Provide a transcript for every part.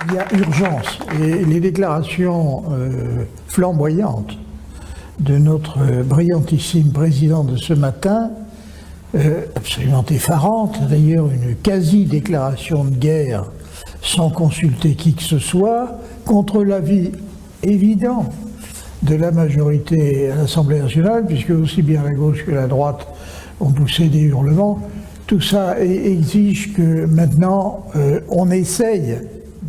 Il y a urgence. Et les déclarations flamboyantes de notre brillantissime président de ce matin, absolument effarante, d'ailleurs une quasi-déclaration de guerre sans consulter qui que ce soit, contre l'avis évident de la majorité à l'Assemblée nationale, puisque aussi bien la gauche que la droite ont poussé des hurlements. Tout ça exige que maintenant on essaye,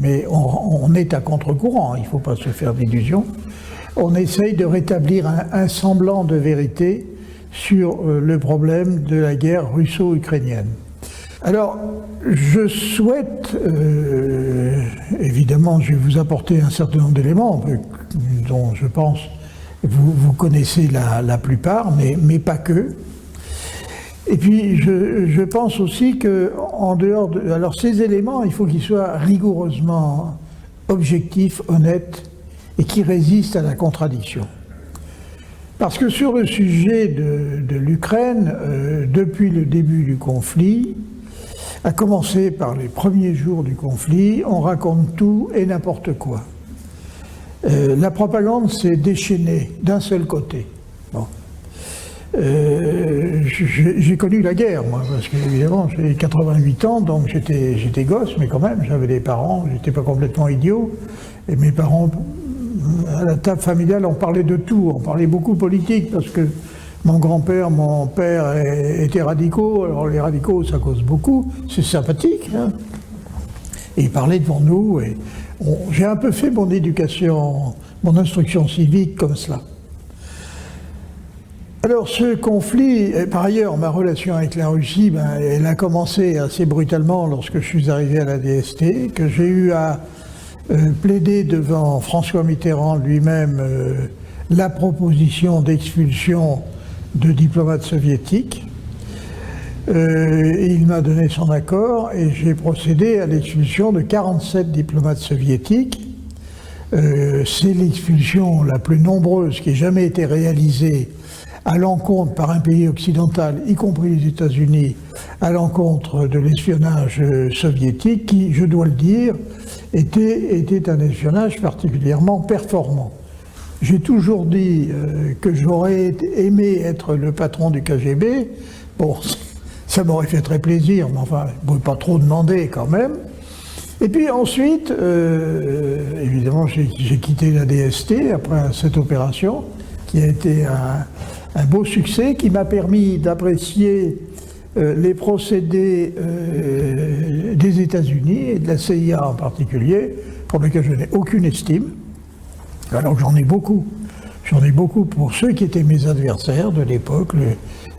mais on est à contre-courant, il ne faut pas se faire d'illusions, on essaye de rétablir un semblant de vérité sur le problème de la guerre russo-ukrainienne. Alors, je souhaite, évidemment, je vais vous apporter un certain nombre d'éléments dont je pense vous connaissez la plupart, mais pas que. Et puis, je pense aussi qu'en dehors de... Alors, ces éléments, il faut qu'ils soient rigoureusement objectifs, honnêtes, et qui résistent à la contradiction. Parce que sur le sujet de l'Ukraine, depuis le début du conflit, à commencer par les premiers jours du conflit, on raconte tout et n'importe quoi. La propagande s'est déchaînée d'un seul côté. Bon. J'ai connu la guerre, moi, parce qu'évidemment, j'ai 88 ans, donc j'étais gosse, mais quand même, j'avais des parents, j'étais pas complètement idiot, et mes parents, à la table familiale, on parlait de tout, on parlait beaucoup politique, parce que mon grand-père, mon père étaient radicaux, alors les radicaux, ça cause beaucoup, c'est sympathique, hein. Et ils parlaient devant nous, et j'ai un peu fait mon éducation, mon instruction civique comme cela. Alors ce conflit, par ailleurs, ma relation avec la Russie, elle a commencé assez brutalement lorsque je suis arrivé à la DST, que j'ai eu à plaider devant François Mitterrand lui-même la proposition d'expulsion de diplomates soviétiques. Il m'a donné son accord et j'ai procédé à l'expulsion de 47 diplomates soviétiques. C'est l'expulsion la plus nombreuse qui ait jamais été réalisée à l'encontre par un pays occidental, y compris les États-Unis, à l'encontre de l'espionnage soviétique, qui, je dois le dire, était un espionnage particulièrement performant. J'ai toujours dit que j'aurais aimé être le patron du KGB. Bon, ça m'aurait fait très plaisir, mais enfin, je ne pouvais pas trop demander quand même. Et puis ensuite, évidemment, j'ai quitté la DST après cette opération, qui a été un beau succès, qui m'a permis d'apprécier les procédés des États-Unis et de la CIA en particulier, pour lesquels je n'ai aucune estime. Alors j'en ai beaucoup. J'en ai beaucoup pour ceux qui étaient mes adversaires de l'époque,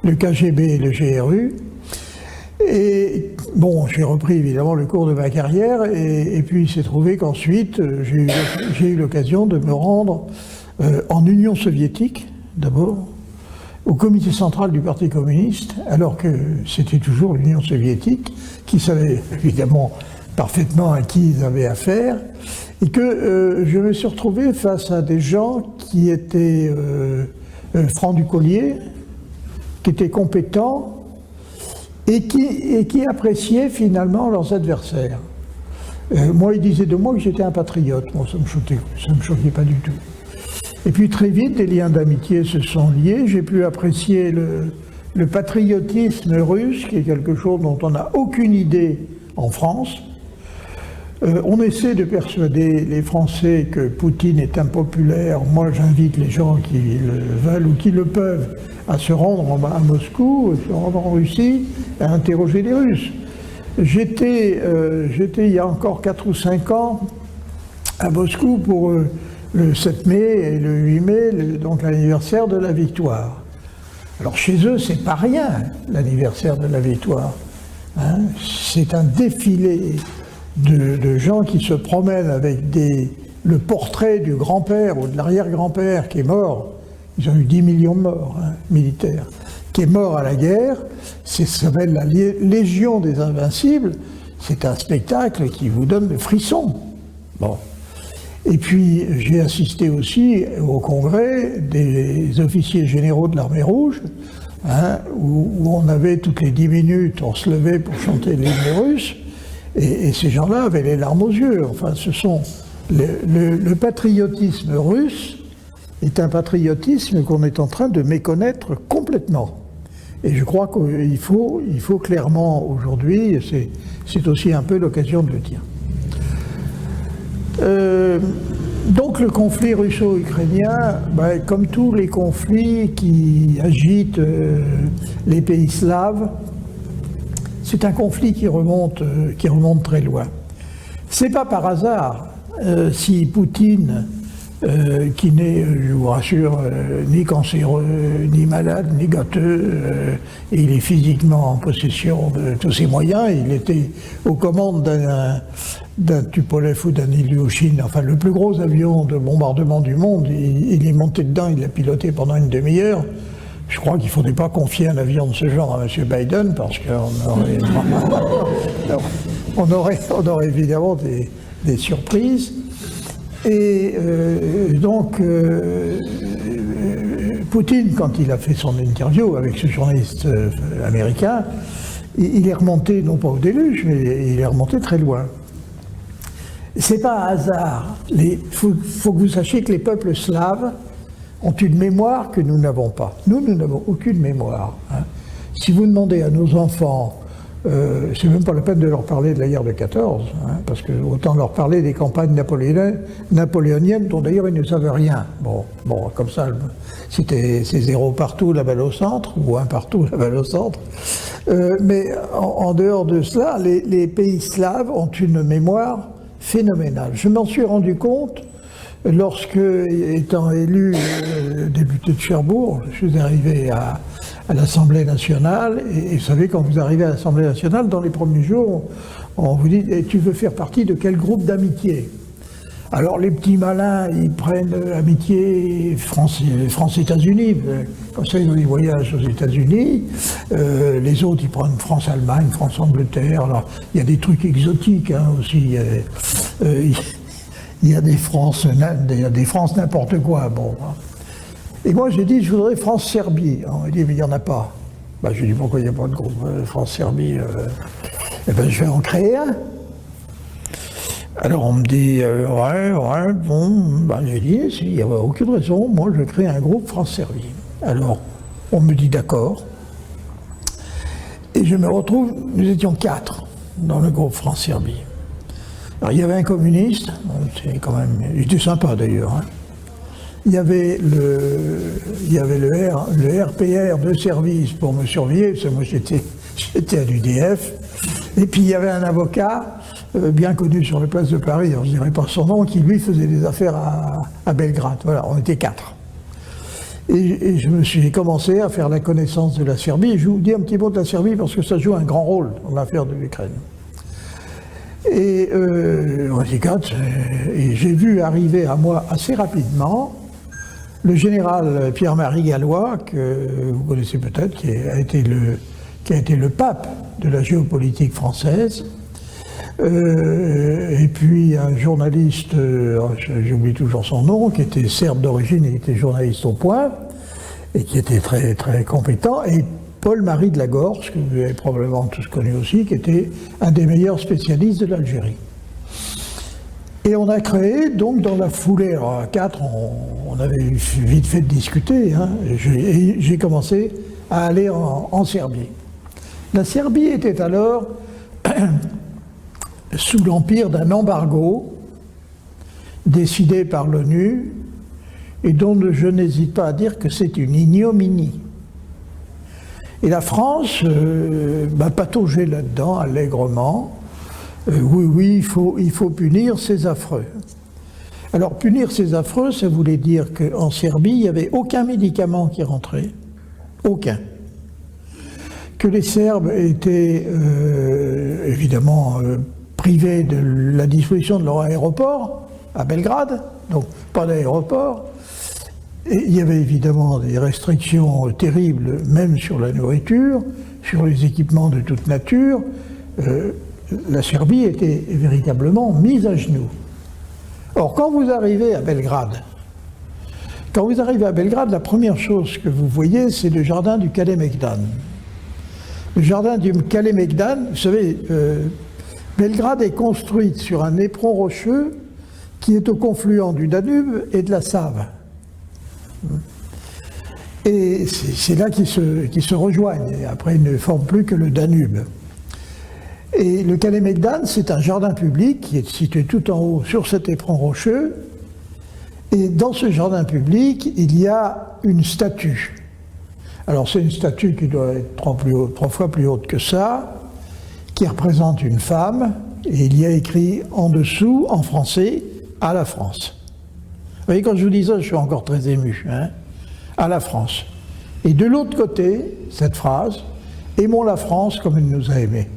le KGB et le GRU. Et bon, j'ai repris évidemment le cours de ma carrière, et puis il s'est trouvé qu'ensuite j'ai eu l'occasion de me rendre en Union soviétique, d'abord, au comité central du Parti communiste, alors que c'était toujours l'Union soviétique, qui savait évidemment parfaitement à qui ils avaient affaire, et que je me suis retrouvé face à des gens qui étaient francs du collier, qui étaient compétents, et qui appréciaient finalement leurs adversaires. Moi, ils disaient de moi que j'étais un patriote. Moi, ça me choquait pas du tout. Et puis très vite, des liens d'amitié se sont liés. J'ai pu apprécier le patriotisme russe, qui est quelque chose dont on n'a aucune idée en France. On essaie de persuader les Français que Poutine est impopulaire. Moi, j'invite les gens qui le veulent ou qui le peuvent à se rendre à Moscou, à se rendre en Russie, à interroger les Russes. J'étais il y a encore 4 ou 5 ans à Moscou pour le 7 mai et le 8 mai, donc l'anniversaire de la victoire. Alors chez eux, c'est pas rien, l'anniversaire de la victoire. Hein, c'est un défilé de gens qui se promènent avec le portrait du grand-père ou de l'arrière-grand-père qui est mort. Ils ont eu 10 millions de morts, hein, militaires, qui est mort à la guerre. Ça s'appelle la Légion des Invincibles. C'est un spectacle qui vous donne le frisson. Bon. Et puis, j'ai assisté aussi au congrès des officiers généraux de l'armée rouge, hein, où on avait toutes les 10 minutes, on se levait pour chanter l'hymne russe. Et ces gens-là avaient les larmes aux yeux. Enfin, ce sont le patriotisme russe est un patriotisme qu'on est en train de méconnaître complètement. Et je crois qu'il faut clairement aujourd'hui, et c'est aussi un peu l'occasion de le dire. Donc le conflit russo-ukrainien, comme tous les conflits qui agitent les pays slaves, c'est un conflit qui remonte très loin. C'est pas par hasard si Poutine, qui n'est, je vous rassure, ni cancéreux, ni malade, ni gâteux, et il est physiquement en possession de tous ses moyens. Il était aux commandes d'un Tupolev ou d'un Ilyushin, enfin le plus gros avion de bombardement du monde. Il est monté dedans, il l'a piloté pendant une demi-heure. Je crois qu'il ne faudrait pas confier un avion de ce genre à M. Biden, parce qu'on aurait évidemment des surprises. Et donc, Poutine, quand il a fait son interview avec ce journaliste américain, il est remonté, non pas au déluge, mais il est remonté très loin. C'est pas un hasard. Faut que vous sachiez que les peuples slaves ont une mémoire que nous n'avons pas. Nous n'avons aucune mémoire. Hein. Si vous demandez à nos enfants, c'est même pas la peine de leur parler de la guerre de 14, hein, parce que autant leur parler des campagnes napoléoniennes, dont d'ailleurs ils ne savent rien. Bon, comme ça, c'est 0 partout, la balle au centre, ou 1 partout, la balle au centre. Mais en dehors de cela, les pays slaves ont une mémoire phénoménale. Je m'en suis rendu compte lorsque, étant élu député de Cherbourg, je suis arrivé à l'Assemblée nationale, et vous savez, quand vous arrivez à l'Assemblée nationale, dans les premiers jours, on vous dit « tu veux faire partie de quel groupe d'amitié ?» Alors les petits malins, ils prennent amitié France-États-Unis, comme ça ils ont des voyages aux États-Unis, les autres ils prennent France-Allemagne, France-Angleterre, alors il y a des trucs exotiques hein, aussi, il y a des France n'importe quoi, bon. Et moi j'ai dit je voudrais France-Serbie, on m'a dit mais il n'y en a pas. J'ai dit pourquoi il n'y a pas de groupe France-Serbie Eh bien je vais en créer un. Alors on me dit, j'ai dit, il n'y a aucune raison, moi je crée un groupe France-Serbie. Alors on me dit d'accord, et je me retrouve, nous étions 4 dans le groupe France-Serbie. Alors il y avait un communiste, c'est quand même, il était sympa d'ailleurs, hein. Il y avait le RPR de service pour me surveiller, parce que moi j'étais à l'UDF, et puis il y avait un avocat, bien connu sur les places de Paris, je ne dirais pas son nom, qui lui faisait des affaires à Belgrade. Voilà, on était 4. Et j'ai commencé à faire la connaissance de la Serbie. Je vous dis un petit mot de la Serbie parce que ça joue un grand rôle dans l'affaire de l'Ukraine. Et on était 4, et j'ai vu arriver à moi assez rapidement le général Pierre-Marie Gallois, que vous connaissez peut-être, qui a été le pape de la géopolitique française. Et puis un journaliste, j'oublie toujours son nom, qui était serbe d'origine et qui était journaliste au Point, et qui était très, très compétent, et Paul-Marie de la Gorce, que vous avez probablement tous connu aussi, qui était un des meilleurs spécialistes de l'Algérie. Et on a créé, donc dans la foulée, à 4, on avait vite fait de discuter, hein, j'ai commencé à aller en Serbie. La Serbie était alors sous l'empire d'un embargo décidé par l'ONU et dont je n'hésite pas à dire que c'est une ignominie. Et la France pataugeait là-dedans allègrement. Oui, il faut punir ces affreux. Alors punir ces affreux, ça voulait dire qu'en Serbie, il n'y avait aucun médicament qui rentrait. Aucun. Que les Serbes étaient évidemment privés de la disposition de leur aéroport à Belgrade, donc pas d'aéroport. Et il y avait évidemment des restrictions terribles, même sur la nourriture, sur les équipements de toute nature. La Serbie était véritablement mise à genoux. Or, quand vous arrivez à Belgrade, la première chose que vous voyez, c'est le jardin du Kalemegdan. Le jardin du Kalemegdan, vous savez, Belgrade est construite sur un éperon rocheux qui est au confluent du Danube et de la Save. Et c'est là qu'ils se rejoignent. Et après, ils ne forment plus que le Danube. Et le Kalemegdan, c'est un jardin public qui est situé tout en haut sur cet éperon rocheux. Et dans ce jardin public, il y a une statue. Alors c'est une statue qui doit être trois fois plus haute que ça, qui représente une femme, et il y a écrit en dessous, en français, « à la France ». Vous voyez, quand je vous dis ça, je suis encore très ému. Hein, à la France. Et de l'autre côté, cette phrase, « Aimons la France comme elle nous a aimés ».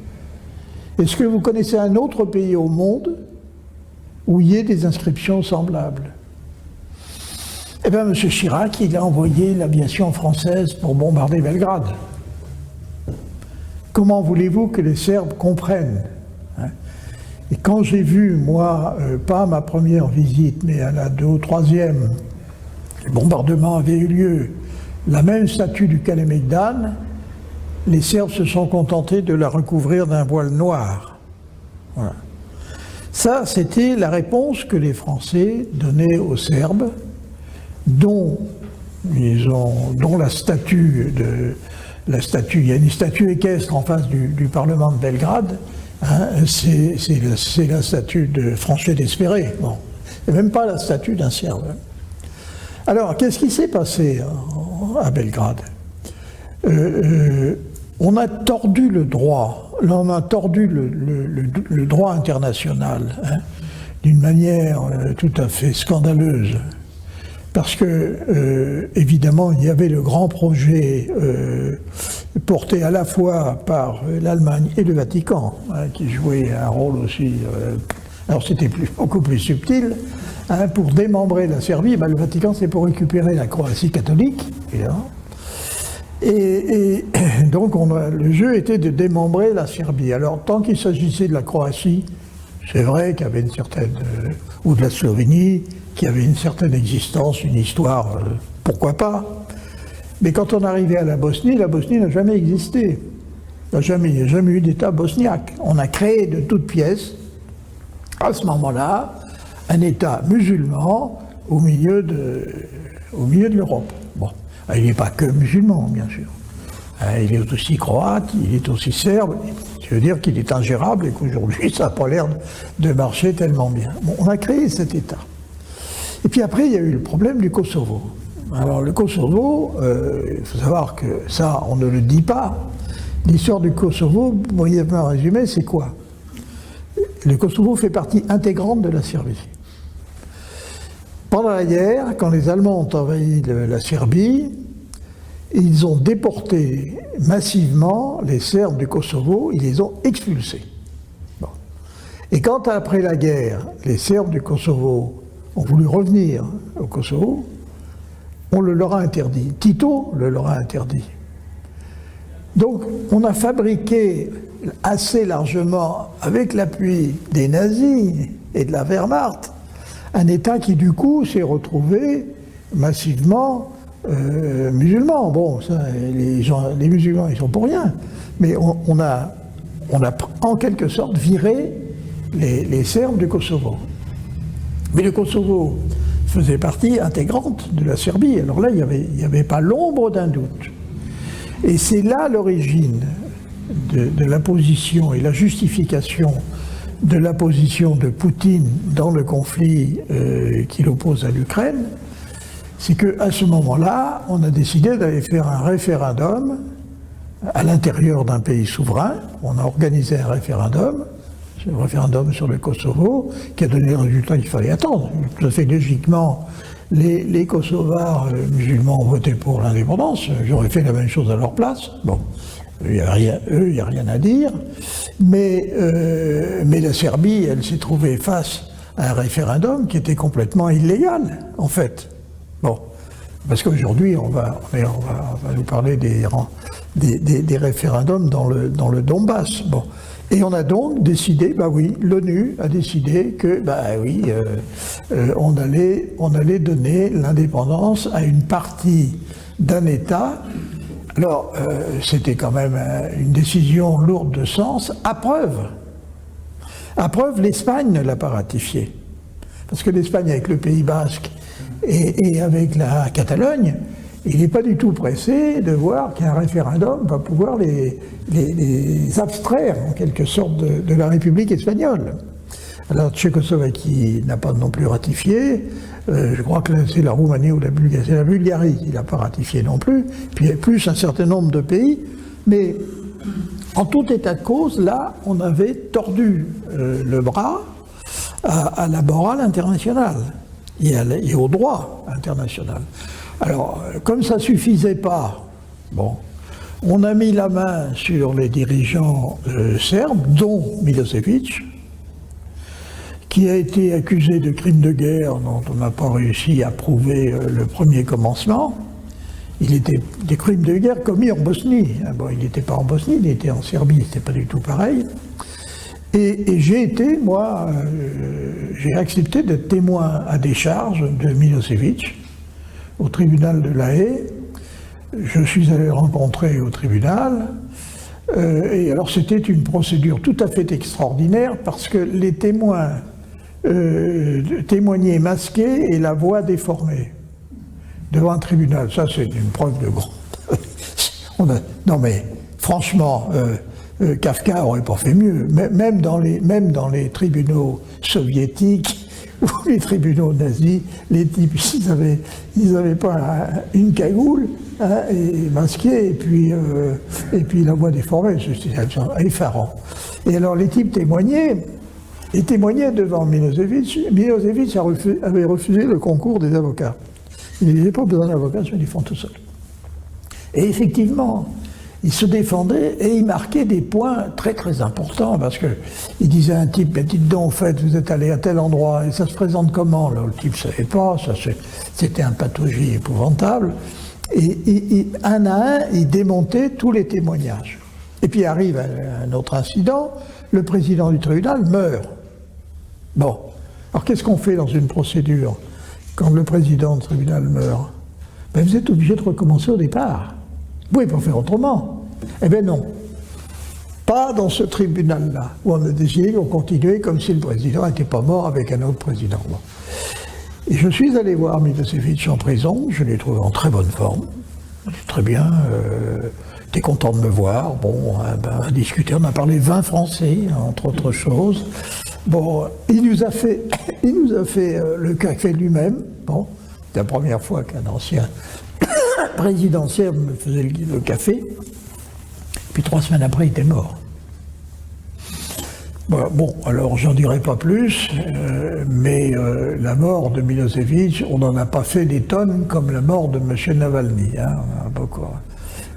Est-ce que vous connaissez un autre pays au monde où il y ait des inscriptions semblables? Eh bien, M. Chirac, il a envoyé l'aviation française pour bombarder Belgrade. Comment voulez-vous que les Serbes comprennent, hein? Et quand j'ai vu, moi, pas ma première visite, mais à la 2e ou 3e, le bombardement avait eu lieu, la même statue du Kalemegdan, les Serbes se sont contentés de la recouvrir d'un voile noir. Voilà. Ça, c'était la réponse que les Français donnaient aux Serbes, dont la statue, il y a une statue équestre en face du Parlement de Belgrade, hein, c'est la statue de Franchet d'Espéré. Bon, et même pas la statue d'un Serbe. Alors, qu'est-ce qui s'est passé à Belgrade? On a tordu le droit, on a tordu le droit international, hein, d'une manière tout à fait scandaleuse. Parce que, évidemment, il y avait le grand projet porté à la fois par l'Allemagne et le Vatican, hein, qui jouait un rôle aussi, alors c'était beaucoup plus subtil, hein, pour démembrer la Serbie. Ben, le Vatican, c'est pour récupérer la Croatie catholique, évidemment. Et donc, le jeu était de démembrer la Serbie. Alors, tant qu'il s'agissait de la Croatie, c'est vrai qu'il y avait une certaine... ou de la Slovénie, qui avait une certaine existence, une histoire, pourquoi pas. Mais quand on arrivait à la Bosnie n'a jamais existé. Il n'y a jamais eu d'État bosniaque. On a créé de toutes pièces, à ce moment-là, un État musulman au milieu de l'Europe. Bon, il n'est pas que musulman, bien sûr. Il est aussi croate, il est aussi serbe. Ça veut dire qu'il est ingérable et qu'aujourd'hui, ça n'a pas l'air de marcher tellement bien. Bon, on a créé cet État. Et puis après, il y a eu le problème du Kosovo. Alors le Kosovo, il faut savoir que ça, on ne le dit pas. L'histoire du Kosovo, brièvement résumé, c'est quoi? Le Kosovo fait partie intégrante de la Serbie. Pendant la guerre, quand les Allemands ont envahi la Serbie, ils ont déporté massivement les Serbes du Kosovo, ils les ont expulsés. Bon. Et quand après la guerre, les Serbes du Kosovo ont voulu revenir au Kosovo, on le leur a interdit. Tito le leur a interdit. Donc on a fabriqué assez largement, avec l'appui des nazis et de la Wehrmacht, un État qui du coup s'est retrouvé massivement musulman. Bon, ça, les musulmans ils sont pour rien, mais on a en quelque sorte viré les Serbes du Kosovo. Mais le Kosovo faisait partie intégrante de la Serbie. Alors là, il n'y avait pas l'ombre d'un doute. Et c'est là l'origine de la position et la justification de la position de Poutine dans le conflit qu'il oppose à l'Ukraine. C'est qu'à ce moment-là, on a décidé d'aller faire un référendum à l'intérieur d'un pays souverain. On a organisé un référendum sur le Kosovo, qui a donné le résultat qu'il fallait attendre. Tout à fait logiquement, les Kosovars musulmans ont voté pour l'indépendance. J'aurais fait la même chose à leur place. Bon, il n'y a rien à dire. Mais la Serbie, elle s'est trouvée face à un référendum qui était complètement illégal, en fait. Bon, parce qu'aujourd'hui, on va nous parler des référendums dans le Donbass. Bon. Et on a donc décidé, l'ONU a décidé que, on allait donner l'indépendance à une partie d'un État. Alors, c'était quand même une décision lourde de sens, à preuve À preuve, l'Espagne ne l'a pas ratifié. Parce que l'Espagne, avec le Pays Basque et avec la Catalogne, il n'est pas du tout pressé de voir qu'un référendum va pouvoir les abstraire, en quelque sorte, de la République espagnole. Alors, Tchécoslovaquie n'a pas non plus ratifié. Je crois que c'est la Roumanie ou la Bulgarie. C'est la Bulgarie qui n'a pas ratifié non plus. Puis il y a plus un certain nombre de pays. Mais en tout état de cause, là, on avait tordu le bras à la morale internationale et au droit international. Alors, comme ça ne suffisait pas, bon, on a mis la main sur les dirigeants serbes, dont Milosevic, qui a été accusé de crimes de guerre dont on n'a pas réussi à prouver le premier commencement. Il était des crimes de guerre commis en Bosnie. Bon, il n'était pas en Bosnie, il était en Serbie, c'était pas du tout pareil. Et j'ai été, moi, j'ai accepté d'être témoin à décharge de Milosevic au tribunal de La Haye. Je suis allé le rencontrer au tribunal. Et alors c'était une procédure tout à fait extraordinaire parce que les témoins témoignaient masqués et la voix déformée devant un tribunal. Ça c'est une preuve de grande. Non mais franchement, Kafka n'aurait pas fait mieux. Même dans les tribunaux soviétiques ou les tribunaux nazis, les types, ils avaient pas une cagoule et masquée et puis la voix déformée, c'est effarant. Et alors les types témoignaient devant Milosevic. Milosevic avait refusé le concours des avocats. Il n'avait pas besoin d'avocats, ils se défendent tout seul. Et effectivement, il se défendait et il marquait des points très très importants parce qu'il disait à un type, mais dites donc, en fait, vous êtes allé à tel endroit et ça se présente comment? Là, le type ne savait pas, c'était un pathologie épouvantable. Et un à un, il démontait tous les témoignages. Et puis arrive un autre incident, le président du tribunal meurt. Bon, alors qu'est-ce qu'on fait dans une procédure quand le président du tribunal meurt? Ben, vous êtes obligé de recommencer au départ. Vous pouvez pas faire autrement. Eh bien non. Pas dans ce tribunal-là, où on a décidé qu'on continuait comme si le président n'était pas mort avec un autre président. Bon. Et je suis allé voir Milosevic en prison, je l'ai trouvé en très bonne forme. Très bien, t'es content de me voir. Bon, on a discuté, on a parlé vin français, entre autres choses. Bon, il nous a fait le café lui-même. Bon, c'est la première fois qu'un ancien présidentiel me faisait le café. Puis 3 semaines après, il était mort. Bon, alors j'en dirai pas plus, mais la mort de Milosevic, on n'en a pas fait des tonnes comme la mort de M. Navalny. Hein, beaucoup.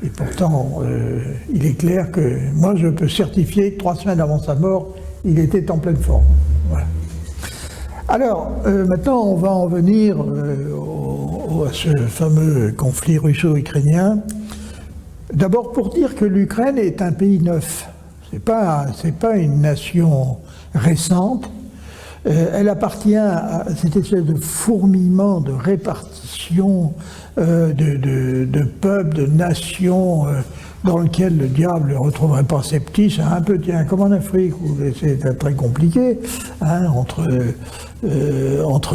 Et pourtant, il est clair que moi je peux certifier que 3 semaines avant sa mort, il était en pleine forme. Voilà. Alors, maintenant on va en venir à ce fameux conflit russo-ukrainien. D'abord pour dire que l'Ukraine est un pays neuf. C'est pas une nation récente. Elle appartient à cette espèce de fourmillement, de répartition de peuples, de nations dans lequel le diable ne retrouverait pas ses petits. C'est un peu, tiens, comme en Afrique, où c'est très compliqué, hein, entre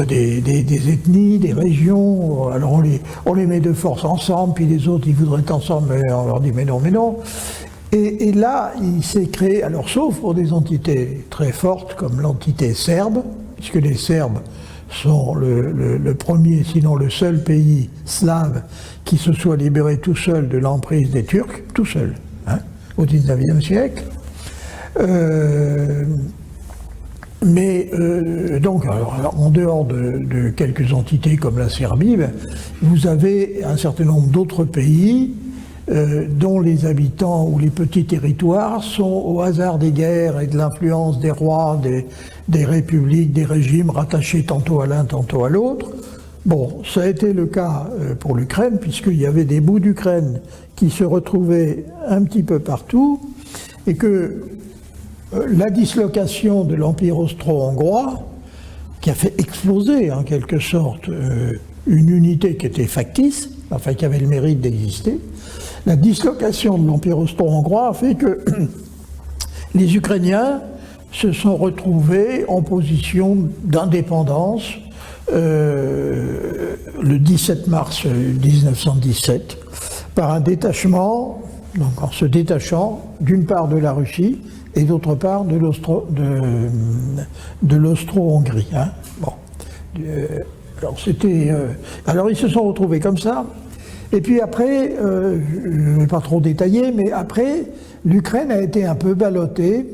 des ethnies, des régions. Alors on les met de force ensemble, puis les autres, ils voudraient être ensemble, mais on leur dit mais non, mais non. Et là, il s'est créé, alors sauf pour des entités très fortes comme l'entité serbe, puisque les Serbes sont le premier, sinon le seul pays slave qui se soit libéré tout seul de l'emprise des Turcs, tout seul, hein, au XIXe siècle. Donc, alors, en dehors de quelques entités comme la Serbie, vous avez un certain nombre d'autres pays dont les habitants ou les petits territoires sont au hasard des guerres et de l'influence des rois, des républiques, des régimes rattachés tantôt à l'un, tantôt à l'autre. Bon, ça a été le cas pour l'Ukraine, puisqu'il y avait des bouts d'Ukraine qui se retrouvaient un petit peu partout, et que la dislocation de l'Empire austro-hongrois, qui a fait exploser en quelque sorte une unité qui était factice, enfin qui avait le mérite d'exister, la dislocation de l'Empire austro-hongrois a fait que les Ukrainiens se sont retrouvés en position d'indépendance le 17 mars 1917 par un détachement, donc en se détachant d'une part de la Russie et d'autre part de l'Austro-Hongrie. Hein. Bon. Alors ils se sont retrouvés comme ça. Et puis après, je ne vais pas trop détailler, mais après, l'Ukraine a été un peu ballottée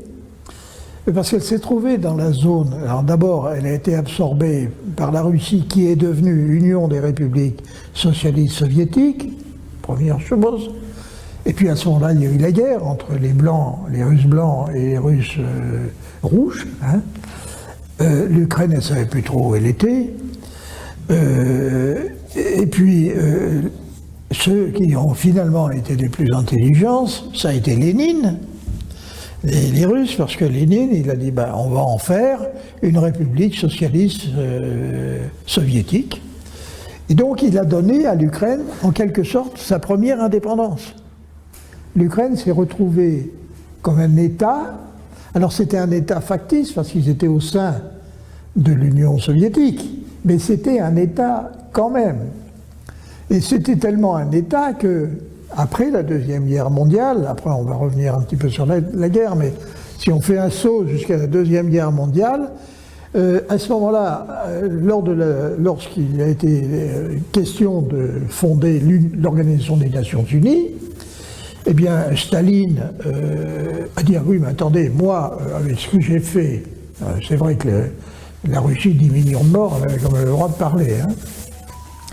parce qu'elle s'est trouvée dans la zone. Alors d'abord, elle a été absorbée par la Russie qui est devenue Union des républiques socialistes soviétiques, première chose. Et puis à ce moment-là, il y a eu la guerre entre les Blancs, les Russes blancs et les Russes rouges. Hein. L'Ukraine, elle ne savait plus trop où elle était. Et puis, ceux qui ont finalement été les plus intelligents, ça a été Lénine, les Russes, parce que Lénine, il a dit, ben, on va en faire une république socialiste soviétique. Et donc, il a donné à l'Ukraine, en quelque sorte, sa première indépendance. L'Ukraine s'est retrouvée comme un État. Alors, c'était un État factice, parce qu'ils étaient au sein de l'Union soviétique, mais c'était un État quand même. Et c'était tellement un État que, après la Deuxième Guerre mondiale, après on va revenir un petit peu sur la guerre, mais si on fait un saut jusqu'à la Deuxième Guerre mondiale, à ce moment-là, lorsqu'il a été question de fonder l'Organisation des Nations Unies, eh bien Staline a dit, ah oui, mais attendez, moi, avec ce que j'ai fait, c'est vrai que la Russie, 10 millions de morts, elle avait quand même le droit de parler, hein.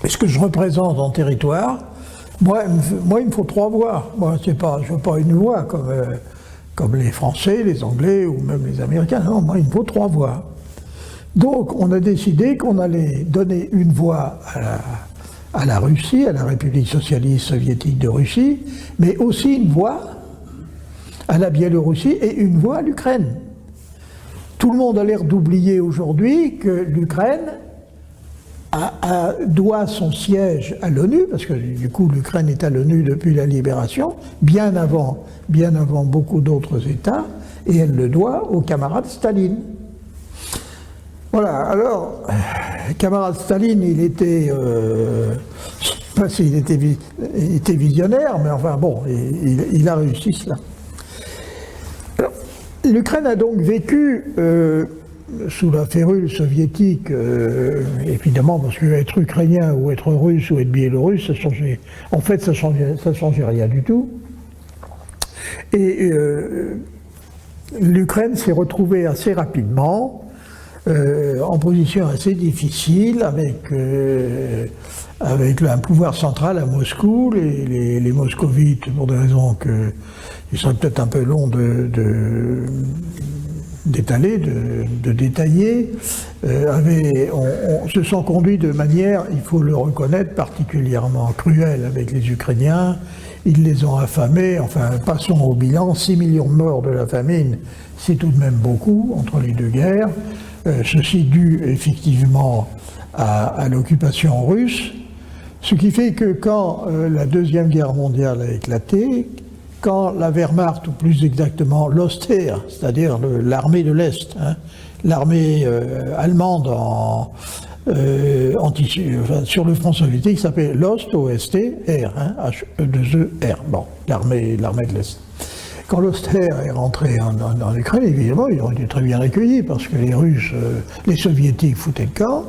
Et ce que je représente en territoire, moi, il me faut 3 voix. Moi, je ne veux pas une voix comme les Français, les Anglais ou même les Américains. Non, moi, il me faut 3 voix. Donc, on a décidé qu'on allait donner une voix à la Russie, à la République socialiste soviétique de Russie, mais aussi une voix à la Biélorussie et une voix à l'Ukraine. Tout le monde a l'air d'oublier aujourd'hui que l'Ukraine doit son siège à l'ONU, parce que du coup l'Ukraine est à l'ONU depuis la libération, bien avant beaucoup d'autres États, et elle le doit au camarade Staline. Voilà, alors, camarade Staline, il était visionnaire, mais enfin bon, il a réussi cela. Alors, l'Ukraine a donc vécu sous la férule soviétique, évidemment, parce que être ukrainien ou être russe ou être biélorusse, ça changeait. En fait, ça changeait rien du tout. Et l'Ukraine s'est retrouvée assez rapidement en position assez difficile avec un pouvoir central à Moscou. Les moscovites, pour des raisons il serait peut-être un peu long d'étaler, de détailler, se sont conduits de manière, il faut le reconnaître, particulièrement cruelle avec les Ukrainiens. Ils les ont affamés, enfin passons au bilan, 6 millions de morts de la famine, c'est tout de même beaucoup entre les deux guerres. Ceci dû effectivement à l'occupation russe, ce qui fait que quand la Deuxième Guerre mondiale a éclaté, quand la Wehrmacht, ou plus exactement l'Oster, c'est-à-dire l'armée de l'Est, hein, l'armée allemande sur le front soviétique s'appelait l'Ost, O-S-T-R, hein, H-E-2-E-R, bon, l'armée de l'Est. Quand l'Oster est rentré en Ukraine, évidemment, ils ont été très bien accueillis parce que les Russes, les Soviétiques foutaient le camp,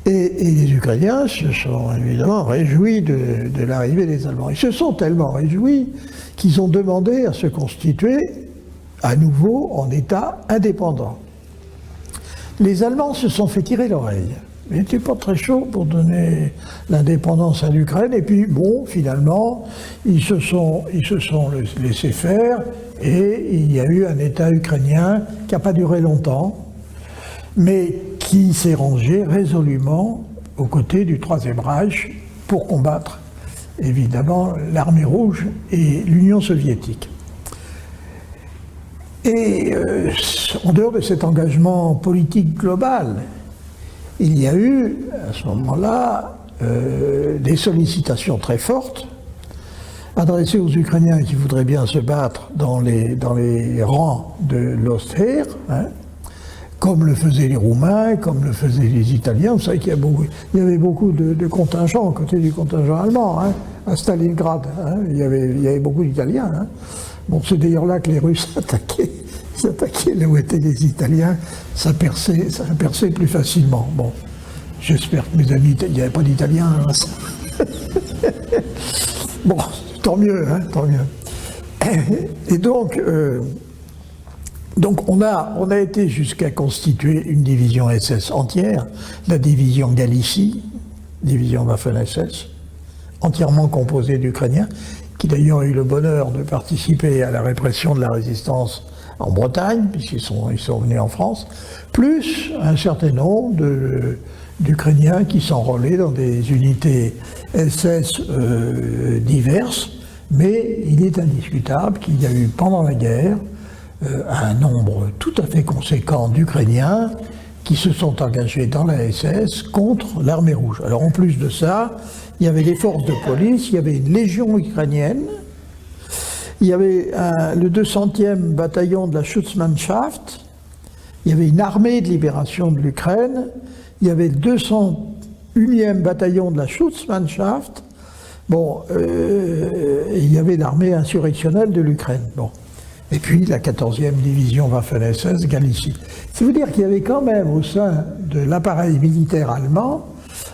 et les Ukrainiens se sont évidemment réjouis de l'arrivée des Allemands. Ils se sont tellement réjouis qu'ils ont demandé à se constituer à nouveau en État indépendant. Les Allemands se sont fait tirer l'oreille. Ils n'étaient pas très chauds pour donner l'indépendance à l'Ukraine, et puis bon, finalement, ils se sont laissés faire, et il y a eu un État ukrainien qui n'a pas duré longtemps, mais qui s'est rangé résolument aux côtés du Troisième Reich pour combattre, évidemment, l'armée rouge et l'Union soviétique. Et en dehors de cet engagement politique global, il y a eu, à ce moment-là, des sollicitations très fortes adressé aux Ukrainiens qui voudraient bien se battre dans les rangs de l'Osther, hein, comme le faisaient les Roumains, comme le faisaient les Italiens. Vous savez qu'il y avait beaucoup de contingents à côté du contingent allemand, hein, à Stalingrad. Hein, il y avait beaucoup d'Italiens. Hein. Bon, c'est d'ailleurs là que les Russes s'attaquaient là où étaient les Italiens, ça perçait plus facilement. Bon, j'espère que mes amis, il n'y avait pas d'Italiens. Hein. Bon, tant mieux, hein, tant mieux. Et donc on a été jusqu'à constituer une division SS entière, la division Galicie, division Waffen-SS, entièrement composée d'Ukrainiens, qui d'ailleurs ont eu le bonheur de participer à la répression de la résistance en Bretagne, puisqu'ils sont venus en France, plus un certain nombre d'Ukrainiens qui s'enrôlaient dans des unités SS diverses, mais il est indiscutable qu'il y a eu pendant la guerre un nombre tout à fait conséquent d'Ukrainiens qui se sont engagés dans la SS contre l'armée rouge. Alors en plus de ça, il y avait des forces de police, il y avait une légion ukrainienne, il y avait le 200e bataillon de la Schutzmannschaft, il y avait une armée de libération de l'Ukraine, il y avait le 201e bataillon de la Schutzmannschaft, bon, il y avait l'armée insurrectionnelle de l'Ukraine. Bon. Et puis la 14e division Waffen-SS Galicie. C'est vous dire qu'il y avait quand même au sein de l'appareil militaire allemand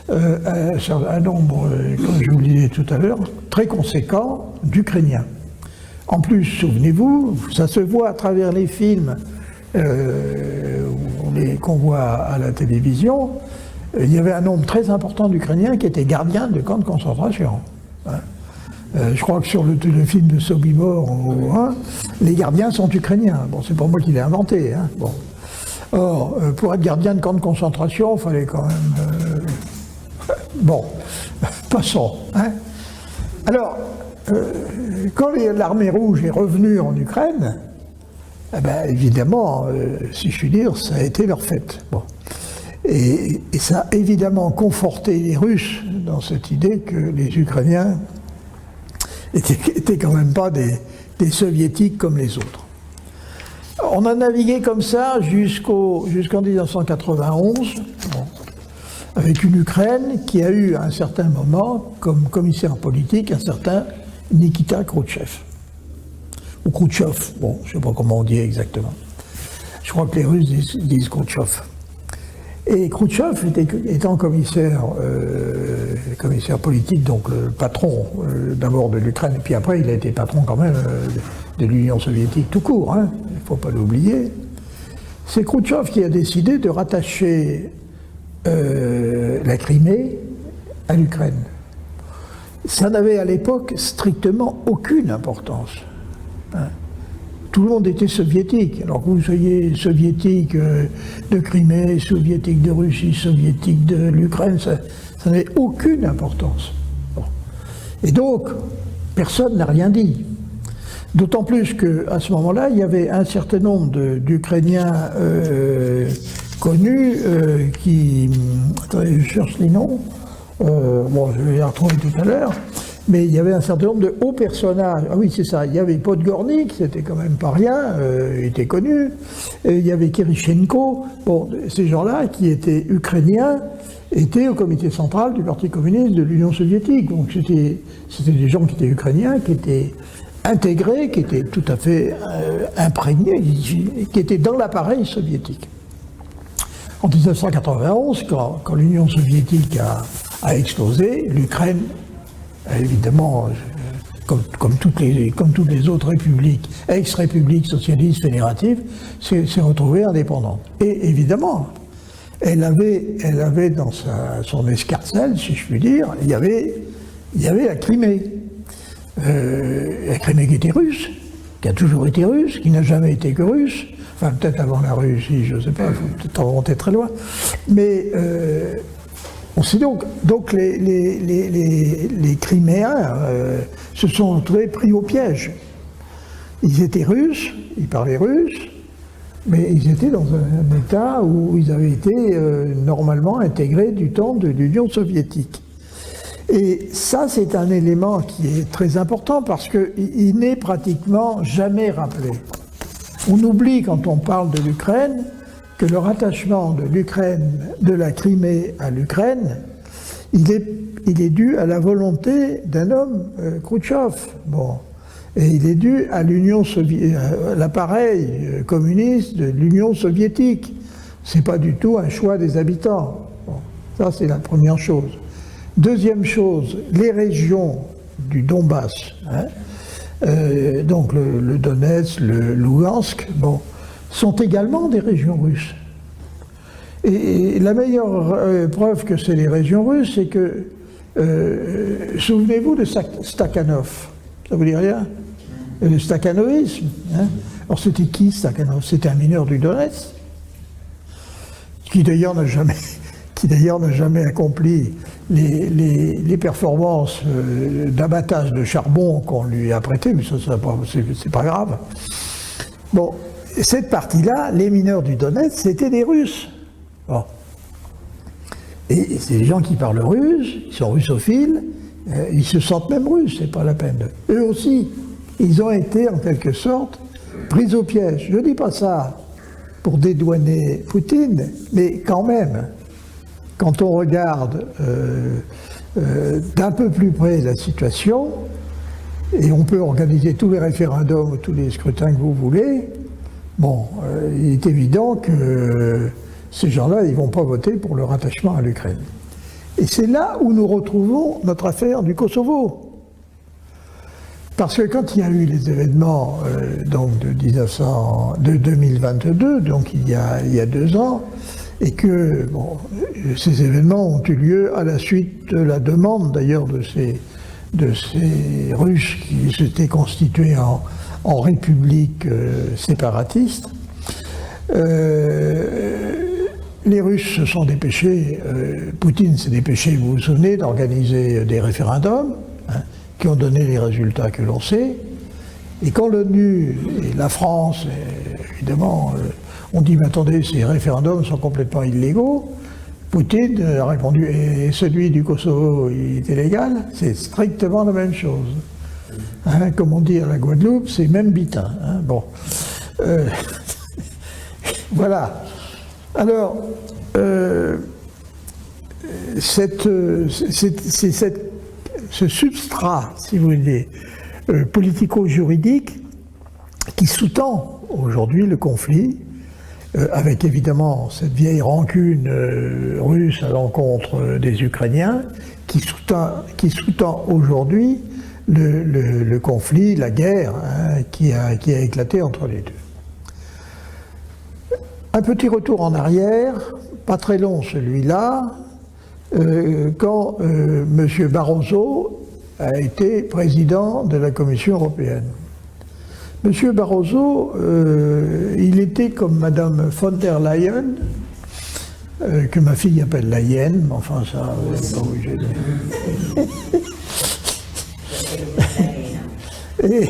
un nombre, comme je vous le disais tout à l'heure, très conséquent d'Ukrainiens. En plus, souvenez-vous, ça se voit à travers les films qu'on voit à la télévision, il y avait un nombre très important d'Ukrainiens qui étaient gardiens de camps de concentration. Hein. Je crois que sur le film de Sobibor, hein, les gardiens sont ukrainiens. Bon, c'est pas moi qui l'ai inventé. Hein. Bon. Or, pour être gardien de camp de concentration, il fallait quand même... Bon, passons. Hein. Alors, quand l'armée rouge est revenue en Ukraine, eh ben, évidemment, si je puis dire, ça a été leur fête. Bon. Et ça a évidemment conforté les Russes dans cette idée que les Ukrainiens étaient quand même pas des soviétiques comme les autres. On a navigué comme ça jusqu'en 1991, bon, avec une Ukraine qui a eu à un certain moment, comme commissaire politique, un certain Nikita Khrouchtchev. Ou Khrouchtchev, bon, je ne sais pas comment on dit exactement. Je crois que les Russes disent Khrouchtchev. Et Khrouchtchev, étant commissaire politique, donc le patron d'abord de l'Ukraine, et puis après il a été patron quand même de l'Union soviétique tout court, hein, il ne faut pas l'oublier. C'est Khrouchtchev qui a décidé de rattacher la Crimée à l'Ukraine. Ça n'avait à l'époque strictement aucune importance. Hein. Tout le monde était soviétique. Alors que vous soyez soviétique de Crimée, soviétique de Russie, soviétique de l'Ukraine, ça n'avait aucune importance. Bon. Et donc, personne n'a rien dit. D'autant plus qu'à ce moment-là, il y avait un certain nombre d'Ukrainiens connus qui... Attendez, je cherche les noms. Bon, je vais les retrouver tout à l'heure. Mais il y avait un certain nombre de hauts personnages. Ah oui, c'est ça. Il y avait Podgornik, c'était quand même pas rien, il était connu. Et il y avait Kirichenko. Bon, ces gens-là, qui étaient ukrainiens, étaient au comité central du Parti communiste de l'Union soviétique. Donc c'était des gens qui étaient ukrainiens, qui étaient intégrés, qui étaient tout à fait imprégnés, qui étaient dans l'appareil soviétique. En 1991, quand l'Union soviétique a explosé, l'Ukraine, évidemment, comme toutes les autres républiques, ex-républiques socialistes fédératives, s'est retrouvée indépendante. Et évidemment, elle avait dans son escarcelle, si je puis dire, il y avait la Crimée. La Crimée qui était russe, qui a toujours été russe, qui n'a jamais été que russe, enfin peut-être avant la Russie, je ne sais pas, il faut peut-être remonter très loin, mais on sait donc les Criméens se sont retrouvés pris au piège. Ils étaient russes, ils parlaient russe, mais ils étaient dans un état où ils avaient été normalement intégrés du temps de l'Union soviétique. Et ça, c'est un élément qui est très important parce qu'il n'est pratiquement jamais rappelé. On oublie, quand on parle de l'Ukraine, que le rattachement de l'Ukraine, de la Crimée à l'Ukraine, il est dû à la volonté d'un homme, Khrouchtchev. Bon. Et il est dû à l'appareil communiste de l'Union soviétique. Ce n'est pas du tout un choix des habitants. Bon. Ça, c'est la première chose. Deuxième chose, les régions du Donbass, donc le Donetsk, le Lougansk, bon, sont également des régions russes. Et la meilleure preuve que c'est les régions russes, c'est que, souvenez-vous de Stakhanov, ça vous dit rien? Le stakhanovisme. Alors c'était qui Stakhanov? C'était un mineur du Donetsk, qui d'ailleurs n'a jamais accompli les performances d'abattage de charbon qu'on lui a prêté, mais ça c'est pas grave. Bon, cette partie-là, les mineurs du Donetsk, c'était des Russes. Bon. Et c'est des gens qui parlent russe, ils sont russophiles, ils se sentent même russes, c'est pas la peine. Eux aussi, ils ont été en quelque sorte pris au piège. Je ne dis pas ça pour dédouaner Poutine, mais quand même, quand on regarde d'un peu plus près la situation, et on peut organiser tous les référendums, tous les scrutins que vous voulez, bon, il est évident que ces gens-là, ils ne vont pas voter pour le rattachement à l'Ukraine. Et c'est là où nous retrouvons notre affaire du Kosovo. Parce que quand il y a eu les événements donc de 2022, donc il y a 2 ans, et que bon, ces événements ont eu lieu à la suite de la demande d'ailleurs de ces Russes qui s'étaient constitués en république séparatiste, les Russes se sont dépêchés, Poutine s'est dépêché, vous vous souvenez, d'organiser des référendums qui ont donné les résultats que l'on sait. Et quand l'ONU et la France, évidemment, ont dit « mais attendez, ces référendums sont complètement illégaux », Poutine a répondu « et celui du Kosovo, il est illégal ?» C'est strictement la même chose. Comme on dit à la Guadeloupe, c'est même bitin. Bon. Voilà. Alors, ce substrat, si vous voulez, politico-juridique qui sous-tend aujourd'hui le conflit, avec évidemment cette vieille rancune russe à l'encontre des Ukrainiens, qui sous-tend aujourd'hui le conflit, la guerre qui a éclaté entre les deux. Un petit retour en arrière, pas très long celui-là, quand M. Barroso a été président de la Commission européenne. M. Barroso, il était comme Mme von der Leyen, que ma fille appelle Leyen, mais enfin ça, vous n'êtes pas obligé de... Et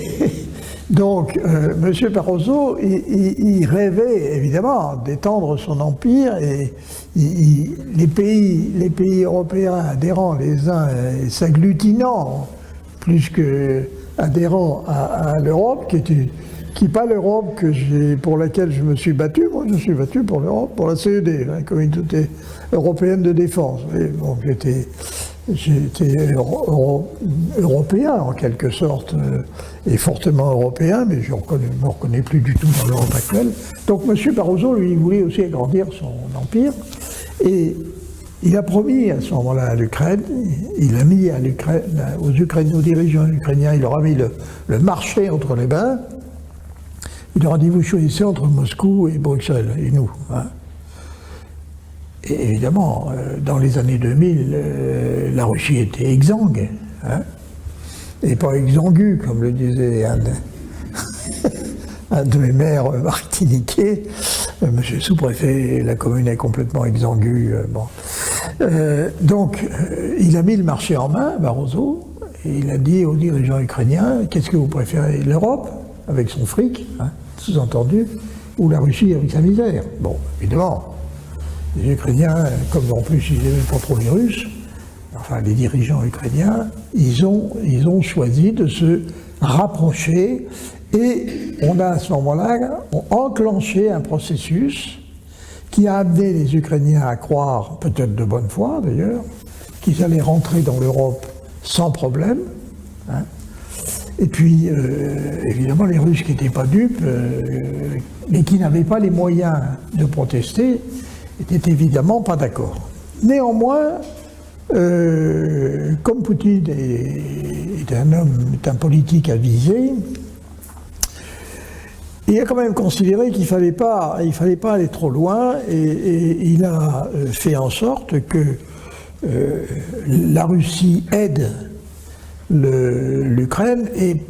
donc, M. Barroso, il rêvait évidemment d'étendre son empire et les pays européens adhérant les uns et s'agglutinant plus que adhérant à l'Europe, qui n'est pas l'Europe pour laquelle je me suis battu. Moi, je me suis battu pour l'Europe, pour la CED, la Communauté européenne de défense. Et bon, j'étais européen en quelque sorte, et fortement européen, mais je ne me reconnais plus du tout dans l'Europe actuelle. Donc M. Barroso, lui, il voulait aussi agrandir son empire, et il a promis à ce moment-là à l'Ukraine, il a mis aux dirigeants ukrainiens, il leur a mis le marché entre les mains, il leur a dit, vous choisissez entre Moscou et Bruxelles, et nous. Et évidemment, dans les années 2000, la Russie était exsangue, et pas exangue, comme le disait un de mes maires martiniquais, monsieur le sous-préfet, la commune est complètement exangue. Bon. Donc, il a mis le marché en main, Barroso, et il a dit aux dirigeants ukrainiens, qu'est-ce que vous préférez, l'Europe, avec son fric, sous-entendu, ou la Russie avec sa misère? Bon, évidemment. Les Ukrainiens, comme en plus ils n'aimaient pas trop les Russes, enfin les dirigeants ukrainiens, ils ont choisi de se rapprocher et on a à ce moment-là enclenché un processus qui a amené les Ukrainiens à croire, peut-être de bonne foi d'ailleurs, qu'ils allaient rentrer dans l'Europe sans problème. Hein. Et puis, évidemment, les Russes qui n'étaient pas dupes, mais qui n'avaient pas les moyens de protester, n'étaient évidemment pas d'accord. Néanmoins, comme Poutine est un politique avisé, il a quand même considéré qu'il ne fallait pas aller trop loin et il a fait en sorte que la Russie aide l'Ukraine et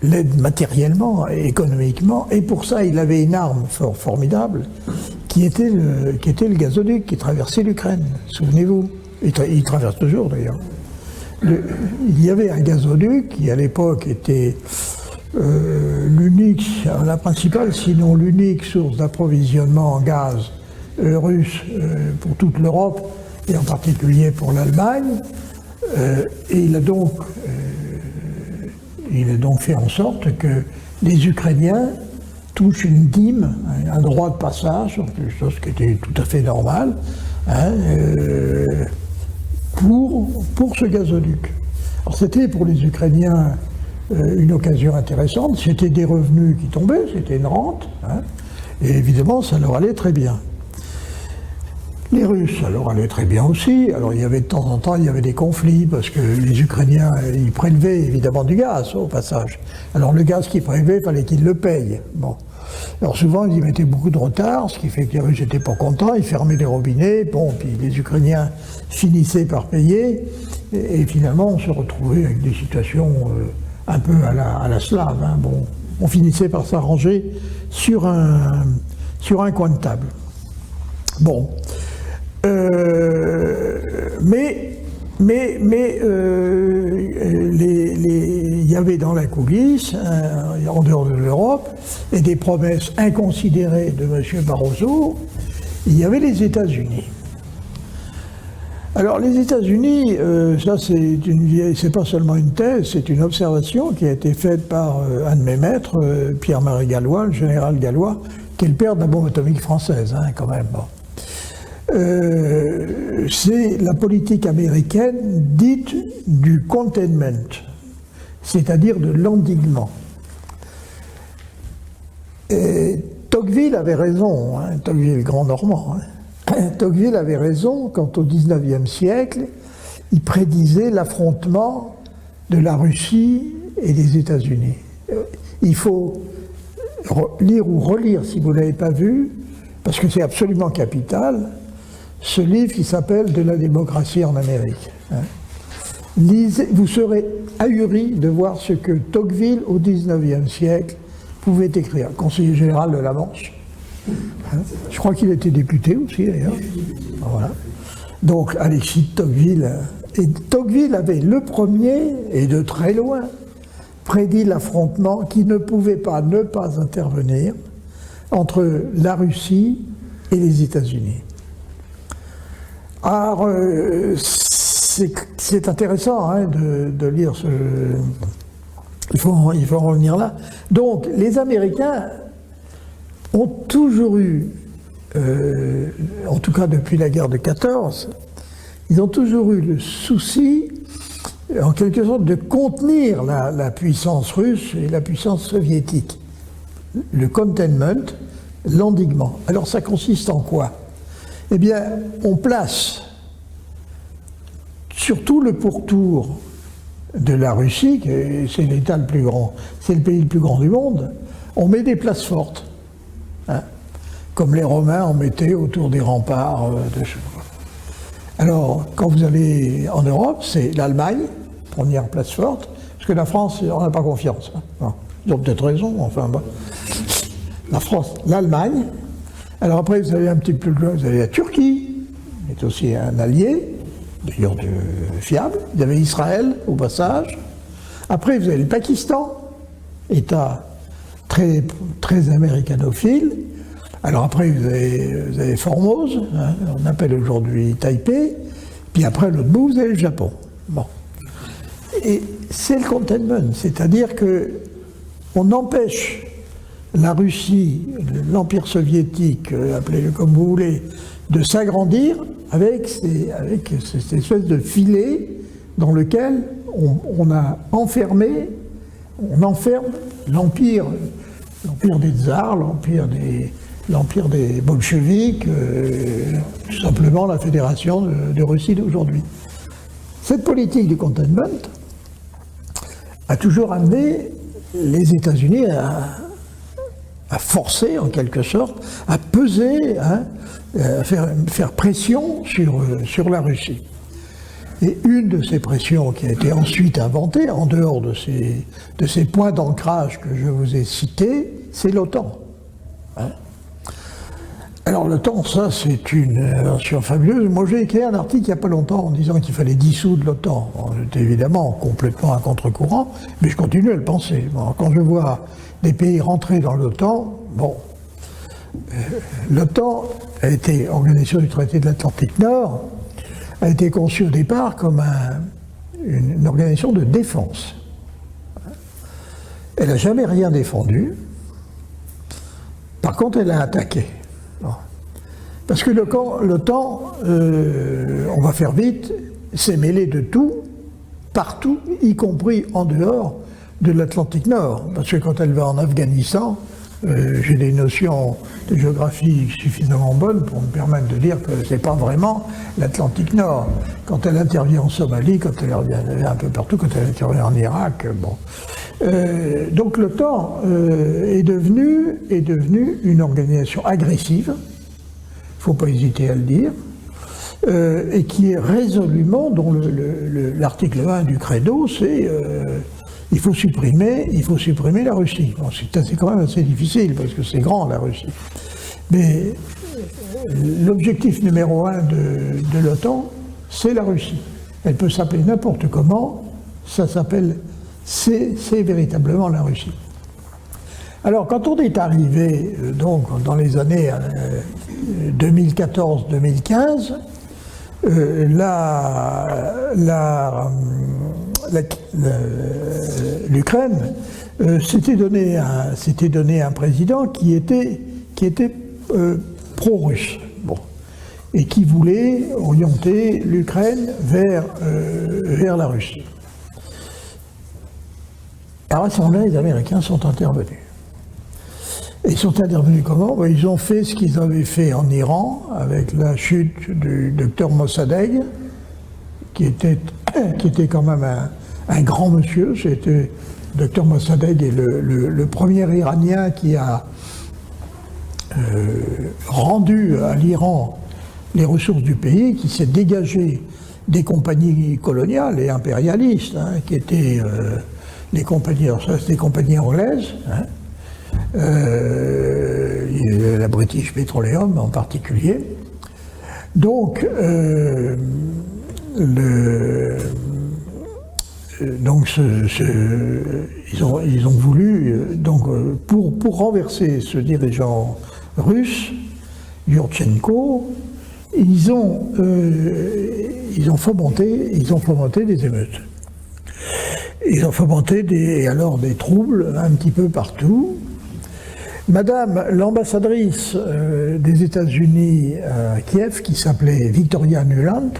l'aide matériellement et économiquement, et pour ça il avait une arme formidable qui était le gazoduc qui traversait l'Ukraine, souvenez-vous, il traverse toujours d'ailleurs. Il y avait un gazoduc qui à l'époque était la principale, sinon l'unique source d'approvisionnement en gaz russe pour toute l'Europe et en particulier pour l'Allemagne. Et il a donc fait en sorte que les Ukrainiens touchent une dîme, un droit de passage, quelque chose qui était tout à fait normal, hein, pour ce gazoduc. Alors c'était pour les Ukrainiens une occasion intéressante, c'était des revenus qui tombaient, c'était une rente, hein, et évidemment ça leur allait très bien. Les Russes, ça leur allait très bien aussi. Alors il y avait de temps en temps, il y avait des conflits parce que les Ukrainiens, ils prélevaient évidemment du gaz au passage. Alors le gaz qu'ils prélevaient, il fallait qu'ils le payent. Bon. Alors souvent, ils y mettaient beaucoup de retard, ce qui fait que les Russes n'étaient pas contents, ils fermaient les robinets, bon, puis les Ukrainiens finissaient par payer, et finalement on se retrouvait avec des situations un peu à la slave. Hein. Bon, on finissait par s'arranger sur un coin de table. Bon. Il y avait dans la coulisse, en dehors de l'Europe, et des promesses inconsidérées de M. Barroso, il y avait les États-Unis. Alors les États-Unis, ça c'est pas seulement une thèse, c'est une observation qui a été faite par un de mes maîtres, Pierre-Marie Gallois, le général Gallois, qui est le père de la bombe atomique française, hein, quand même. Bon. C'est la politique américaine dite du containment, c'est-à-dire de l'endiguement. Et Tocqueville avait raison, hein, Tocqueville, grand Normand, hein. Tocqueville avait raison quand au XIXe siècle, il prédisait l'affrontement de la Russie et des États-Unis. Il faut lire ou relire, si vous ne l'avez pas vu, parce que c'est absolument capital, ce livre qui s'appelle « De la démocratie en Amérique ». Lisez, vous serez ahuri de voir ce que Tocqueville, au XIXe siècle, pouvait écrire. Conseiller général de la Manche. Je crois qu'il était député aussi, d'ailleurs. Voilà. Donc, Alexis de Tocqueville. Et Tocqueville avait le premier, et de très loin, prédit l'affrontement qui ne pouvait pas ne pas intervenir entre la Russie et les États-Unis. Alors, c'est intéressant hein, de lire ce... Il faut en revenir là. Donc, les Américains ont toujours eu, en tout cas depuis la guerre de 14, ils ont toujours eu le souci, en quelque sorte, de contenir la puissance russe et la puissance soviétique. Le containment, l'endiguement. Alors ça consiste en quoi? Eh bien, on place sur tout le pourtour de la Russie, c'est l'État le plus grand, c'est le pays le plus grand du monde, on met des places fortes. Hein, comme les Romains en mettaient autour des remparts. Alors, quand vous allez en Europe, c'est l'Allemagne, première place forte, parce que la France, on n'a pas confiance. Hein. Bon, ils ont peut-être raison, enfin bon. La France, l'Allemagne. Alors après, vous avez un petit peu plus loin, vous avez la Turquie, qui est aussi un allié, d'ailleurs fiable. Vous avez Israël, au passage. Après, vous avez le Pakistan, État très, très américanophile. Alors après, vous avez Formose, hein, on appelle aujourd'hui Taipei. Puis Puis après, l'autre bout, vous avez le Japon. Bon. Et c'est le containment, c'est-à-dire que on empêche la Russie, l'Empire soviétique, appelez-le comme vous voulez, de s'agrandir avec cette espèce de filet dans lequel on enferme l'empire des tsars, l'empire des bolcheviks, tout simplement la fédération de Russie d'aujourd'hui. Cette politique du containment a toujours amené les États-Unis à forcer, en quelque sorte, à peser, à faire pression sur la Russie. Et une de ces pressions qui a été ensuite inventée, en dehors de ces points d'ancrage que je vous ai cités, c'est l'OTAN. Alors l'OTAN, ça c'est une invention fabuleuse. Moi j'ai écrit un article il n'y a pas longtemps en disant qu'il fallait dissoudre l'OTAN. J'étais évidemment complètement à contre-courant, mais je continue à le penser. Bon, quand je vois des pays rentrer dans l'OTAN, l'OTAN a été, organisation du traité de l'Atlantique Nord, a été conçue au départ comme une organisation de défense. Elle n'a jamais rien défendu. Par contre, elle a attaqué. Parce que l'OTAN, on va faire vite, s'est mêlé de tout, partout, y compris en dehors de l'Atlantique Nord. Parce que quand elle va en Afghanistan, j'ai des notions de géographie suffisamment bonnes pour me permettre de dire que ce n'est pas vraiment l'Atlantique Nord. Quand elle intervient en Somalie, quand elle revient un peu partout, quand elle intervient en Irak, bon. Donc l'OTAN est devenue une organisation agressive, il ne faut pas hésiter à le dire, et qui est résolument, dont l'article 1 du Credo, c'est il faut supprimer la Russie. Bon, c'est quand même assez difficile, parce que c'est grand, la Russie. Mais l'objectif numéro 1 de l'OTAN, c'est la Russie. Elle peut s'appeler n'importe comment, c'est véritablement la Russie. Alors, quand on est arrivé, donc, dans les années 2014-2015, l'Ukraine s'était donné un président qui était pro-russe, bon, et qui voulait orienter l'Ukraine vers la Russie. Alors à ce moment-là, les Américains sont intervenus. Et ils sont intervenus comment? Ils ont fait ce qu'ils avaient fait en Iran avec la chute du docteur Mossadegh, qui était quand même un grand monsieur. C'était docteur Mossadegh est le premier Iranien qui a rendu à l'Iran les ressources du pays, qui s'est dégagé des compagnies coloniales et impérialistes, qui étaient les compagnies, alors ça c'est des compagnies anglaises, la British Petroleum en particulier. Donc, ils ont voulu, pour renverser ce dirigeant russe, Yurtchenko, ils ont fomenté des émeutes. Ils ont fomenté des troubles un petit peu partout. Madame l'ambassadrice des États-Unis à Kiev, qui s'appelait Victoria Nuland,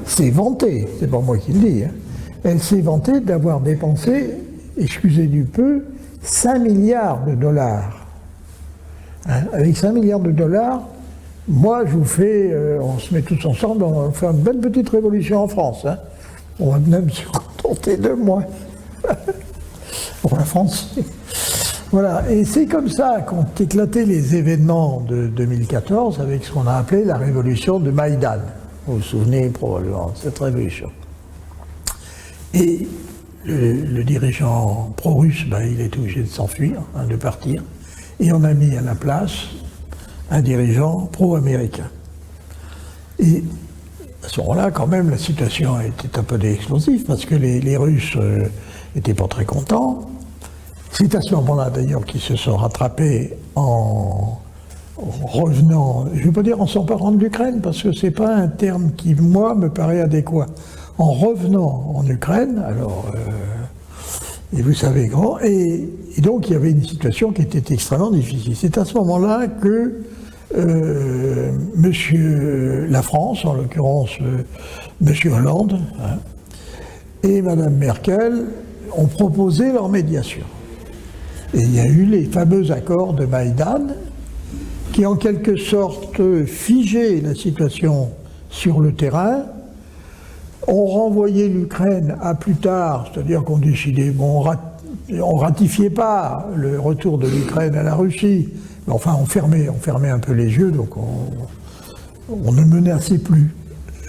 s'est vantée, c'est pas moi qui le dis, elle s'est vantée d'avoir dépensé, excusez du peu, 5 milliards de dollars. Avec 5 milliards de dollars, moi je vous fais, on se met tous ensemble, on va faire une belle petite révolution en France. On va même se contenter de moi. Pour la France. Voilà, et c'est comme ça qu'ont éclaté les événements de 2014 avec ce qu'on a appelé la révolution de Maïdan. Vous vous souvenez probablement de cette révolution. Et le dirigeant pro-russe, il est obligé de s'enfuir, de partir, et on a mis à la place un dirigeant pro-américain. Et à ce moment-là, quand même, la situation était un peu explosive, parce que les Russes n'étaient pas très contents. C'est à ce moment-là, d'ailleurs, qu'ils se sont rattrapés en en revenant, je ne vais pas dire en s'emparant de l'Ukraine, parce que ce n'est pas un terme qui, moi, me paraît adéquat. En revenant en Ukraine, alors, et vous savez grand, et donc il y avait une situation qui était extrêmement difficile. C'est à ce moment-là que la France, en l'occurrence Monsieur Hollande, hein, et Madame Merkel ont proposé leur médiation. Et il y a eu les fameux accords de Maïdan qui en quelque sorte figeaient la situation sur le terrain, ont renvoyé l'Ukraine à plus tard, c'est-à-dire qu'on décidait, bon, on ratifiait pas le retour de l'Ukraine à la Russie, mais enfin on fermait un peu les yeux, donc on ne menaçait plus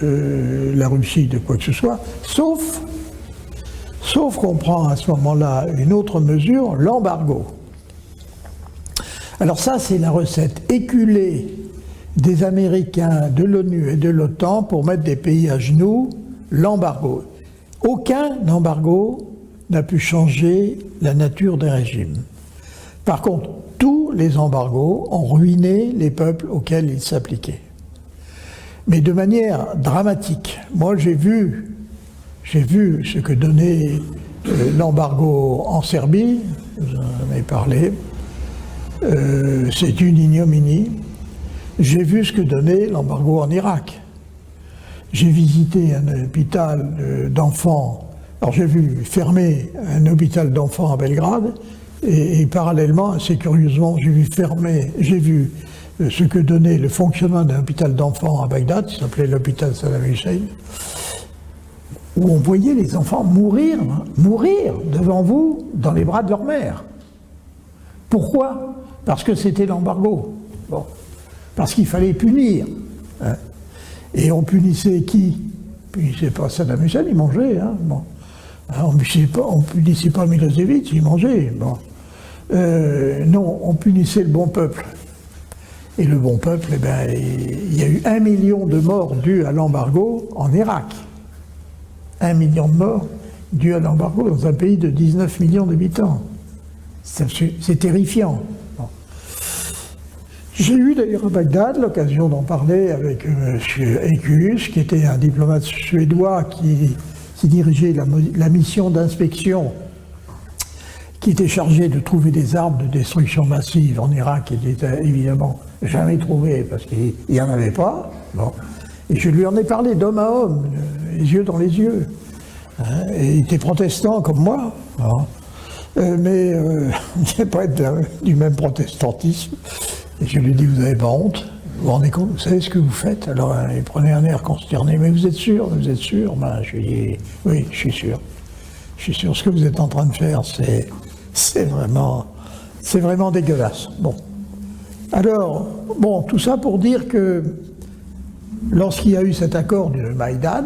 la Russie de quoi que ce soit, sauf qu'on prend à ce moment-là une autre mesure, l'embargo. Alors ça, c'est la recette éculée des Américains, de l'ONU et de l'OTAN pour mettre des pays à genoux, l'embargo. Aucun embargo n'a pu changer la nature d'un régime. Par contre, tous les embargos ont ruiné les peuples auxquels ils s'appliquaient. Mais de manière dramatique. Moi, j'ai vu ce que donnait l'embargo en Serbie, vous en avez parlé, c'est une ignominie. J'ai vu ce que donnait l'embargo en Irak. J'ai visité un hôpital d'enfants, alors j'ai vu fermer un hôpital d'enfants à Belgrade, et parallèlement, assez curieusement, j'ai vu ce que donnait le fonctionnement d'un hôpital d'enfants à Bagdad, qui s'appelait l'hôpital Saddam Hussein, où on voyait les enfants mourir devant vous dans les bras de leur mère. Pourquoi? Parce que c'était l'embargo. Bon. Parce qu'il fallait punir. Hein. Et on punissait qui? On punissait pas Saddam Hussein, il mangeait. Hein. Bon. On punissait pas Milosevic, il mangeait. Bon. Non, on punissait le bon peuple. Et le bon peuple, eh ben, il y a eu 1 million de morts dus à l'embargo en Irak. 1 million de morts dus à l'embargo dans un pays de 19 millions d'habitants. C'est terrifiant. Bon. J'ai eu d'ailleurs à Bagdad l'occasion d'en parler avec M. Ekus, qui était un diplomate suédois qui dirigeait la mission d'inspection qui était chargé de trouver des armes de destruction massive en Irak, et qui n'était évidemment jamais trouvé parce qu'il n'y en avait pas. Bon. Et je lui en ai parlé d'homme à homme, les yeux dans les yeux. Hein, et il était protestant comme moi, hein, mais il n'est pas du même protestantisme. Et je lui ai dit, vous n'avez pas honte? Vous vous rendez compte? Vous savez ce que vous faites? Alors il prenait un air consterné. Mais vous êtes sûr? Vous êtes sûr? Ben, je lui ai dit, oui, je suis sûr. Je suis sûr. Ce que vous êtes en train de faire, c'est vraiment dégueulasse. Bon. Alors, bon, tout ça pour dire que lorsqu'il y a eu cet accord de Maïdan,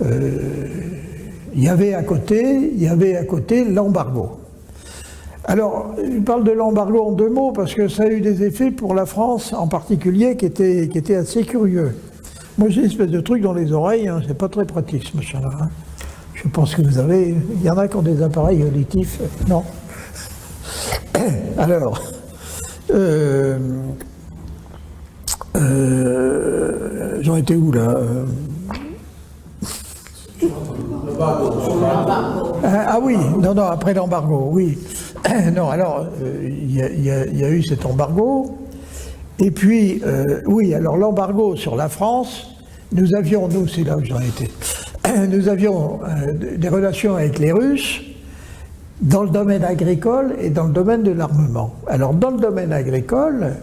il y avait à côté l'embargo. Alors, je parle de l'embargo en 2 mots parce que ça a eu des effets pour la France en particulier qui étaient assez curieux. Moi, j'ai une espèce de truc dans les oreilles, hein, c'est pas très pratique ce machin-là. Hein. Je pense que vous avez... Il y en a qui ont des appareils auditifs. Non. Alors... j'en étais où, là Ah oui, non, après l'embargo, oui. Non, alors, il y a eu cet embargo. Et puis, oui, alors l'embargo sur la France, nous, c'est là où j'en étais, nous avions des relations avec les Russes dans le domaine agricole et dans le domaine de l'armement. Alors, dans le domaine agricole,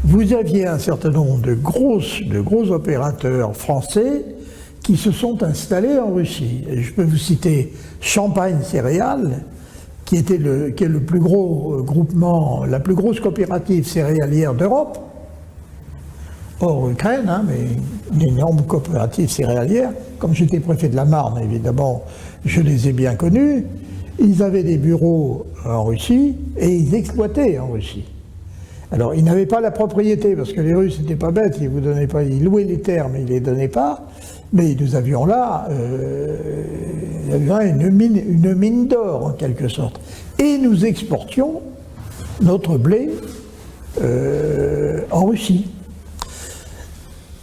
vous aviez un certain nombre de gros opérateurs français qui se sont installés en Russie. Et je peux vous citer Champagne Céréales, qui est le plus gros groupement, la plus grosse coopérative céréalière d'Europe, hors Ukraine, hein, mais une énorme coopérative céréalière. Comme j'étais préfet de la Marne, évidemment, je les ai bien connus. Ils avaient des bureaux en Russie et ils exploitaient en Russie. Alors, ils n'avaient pas la propriété, parce que les Russes n'étaient pas bêtes, ils louaient les terres, mais ils ne les donnaient pas. Mais nous avions là une mine d'or, en quelque sorte. Et nous exportions notre blé en Russie.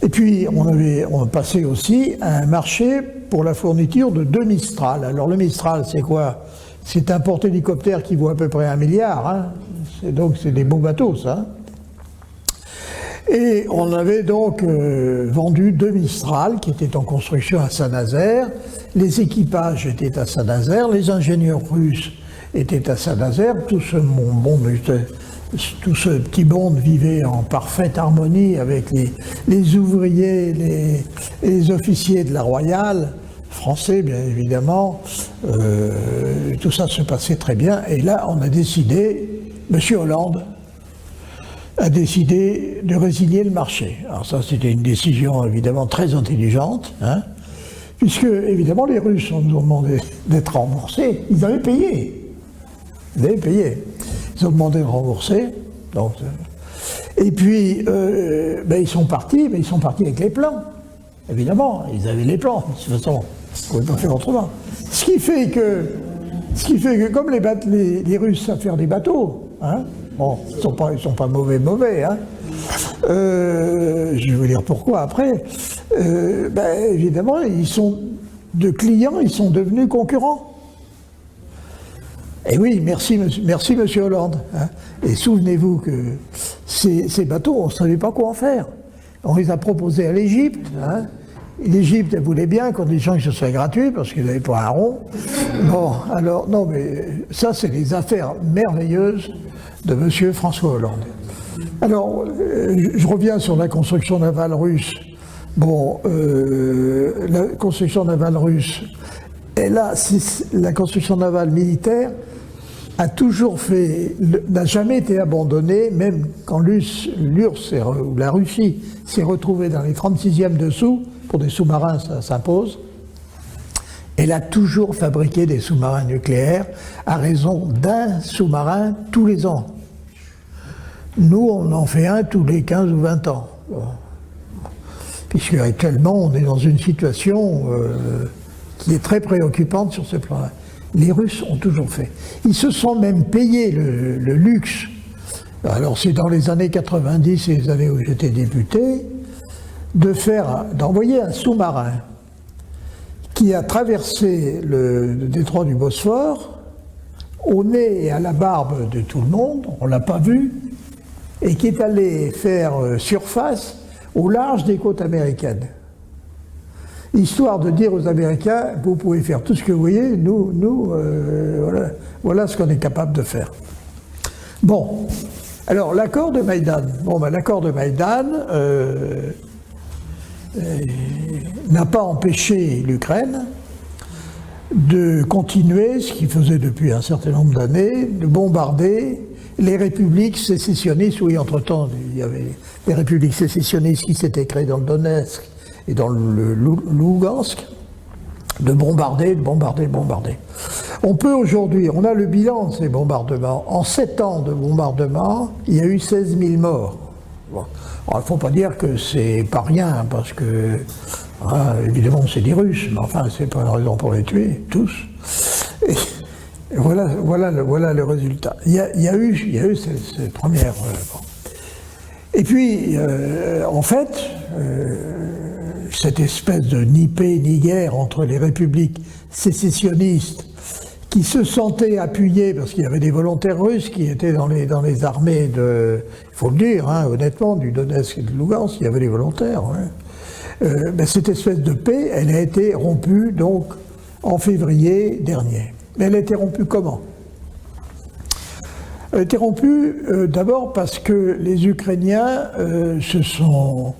Et puis, on passait aussi à un marché pour la fourniture de 2 Mistral. Alors, le Mistral, c'est quoi? C'est un porte-hélicoptère qui vaut à peu près 1 milliard. Hein. Donc, c'est des beaux bateaux, ça. Et on avait donc vendu 2 Mistral qui étaient en construction à Saint-Nazaire. Les équipages étaient à Saint-Nazaire. Les ingénieurs russes étaient à Saint-Nazaire. Tout ce petit monde vivait en parfaite harmonie avec les ouvriers, les officiers de la Royale, français bien évidemment. Tout ça se passait très bien. Et là, on a décidé, M. Hollande a décidé de résilier le marché. Alors ça, c'était une décision évidemment très intelligente, hein, puisque évidemment les Russes nous ont demandé d'être remboursés. Ils avaient payé. Ils avaient payé. Ils ont demandé de rembourser. Donc, et puis, ils sont partis, mais ils sont partis avec les plans. Évidemment, ils avaient les plans. De toute façon, ils ne pouvaient pas faire autrement. Ce qui fait que comme les Russes savent faire des bateaux, hein, bon, ils sont pas mauvais, hein. Je vais vous dire pourquoi après. Évidemment, de clients, ils sont devenus concurrents. Et oui, merci Monsieur Hollande. Hein. Et souvenez-vous que ces bateaux, on ne savait pas quoi en faire. On les a proposés à l'Égypte. Hein. L'Égypte, elle voulait bien qu'on échange que ce soit gratuit, parce qu'ils n'avaient pas un rond. Bon, alors, non, mais ça, c'est les affaires merveilleuses de Monsieur François Hollande. Alors, je reviens sur la construction navale russe. Bon, la construction navale russe, la construction navale militaire a toujours n'a jamais été abandonnée, même quand l'URSS ou la Russie s'est retrouvée dans les 36e dessous, pour des sous-marins, ça s'impose. Elle a toujours fabriqué des sous-marins nucléaires à raison d'un sous-marin tous les ans. Nous, on en fait un tous les 15 ou 20 ans. Puisque actuellement, on est dans une situation qui est très préoccupante sur ce plan-là. Les Russes ont toujours fait. Ils se sont même payés le luxe. Alors c'est dans les années 90 et les années où j'étais député, d'envoyer un sous-marin qui a traversé le détroit du Bosphore au nez et à la barbe de tout le monde, on ne l'a pas vu, et qui est allé faire surface au large des côtes américaines. Histoire de dire aux Américains, vous pouvez faire tout ce que vous voyez, voilà ce qu'on est capable de faire. Bon, alors l'accord de Maïdan. Bon, l'accord de Maïdan n'a pas empêché l'Ukraine de continuer, ce qu'il faisait depuis un certain nombre d'années, de bombarder les républiques sécessionnistes. Oui, entre-temps, il y avait des républiques sécessionnistes qui s'étaient créées dans le Donetsk et dans le Lougansk, de bombarder. On peut aujourd'hui, on a le bilan de ces bombardements. En 7 ans de bombardement, il y a eu 16 000 morts. Bon. Alors, il ne faut pas dire que c'est pas rien, parce que, évidemment, c'est des Russes, mais enfin, c'est pas une raison pour les tuer, tous. Et voilà le résultat. Il y a eu cette première... bon. Et puis, en fait, cette espèce de ni paix ni guerre entre les républiques sécessionnistes qui se sentaient appuyées, parce qu'il y avait des volontaires russes qui étaient dans les armées il faut le dire, hein, honnêtement, du Donetsk et de Lougansk, il y avait des volontaires. Hein. Cette espèce de paix, elle a été rompue donc en février dernier. Mais elle a été rompue comment ? Elle a été rompue d'abord parce que les Ukrainiens se sont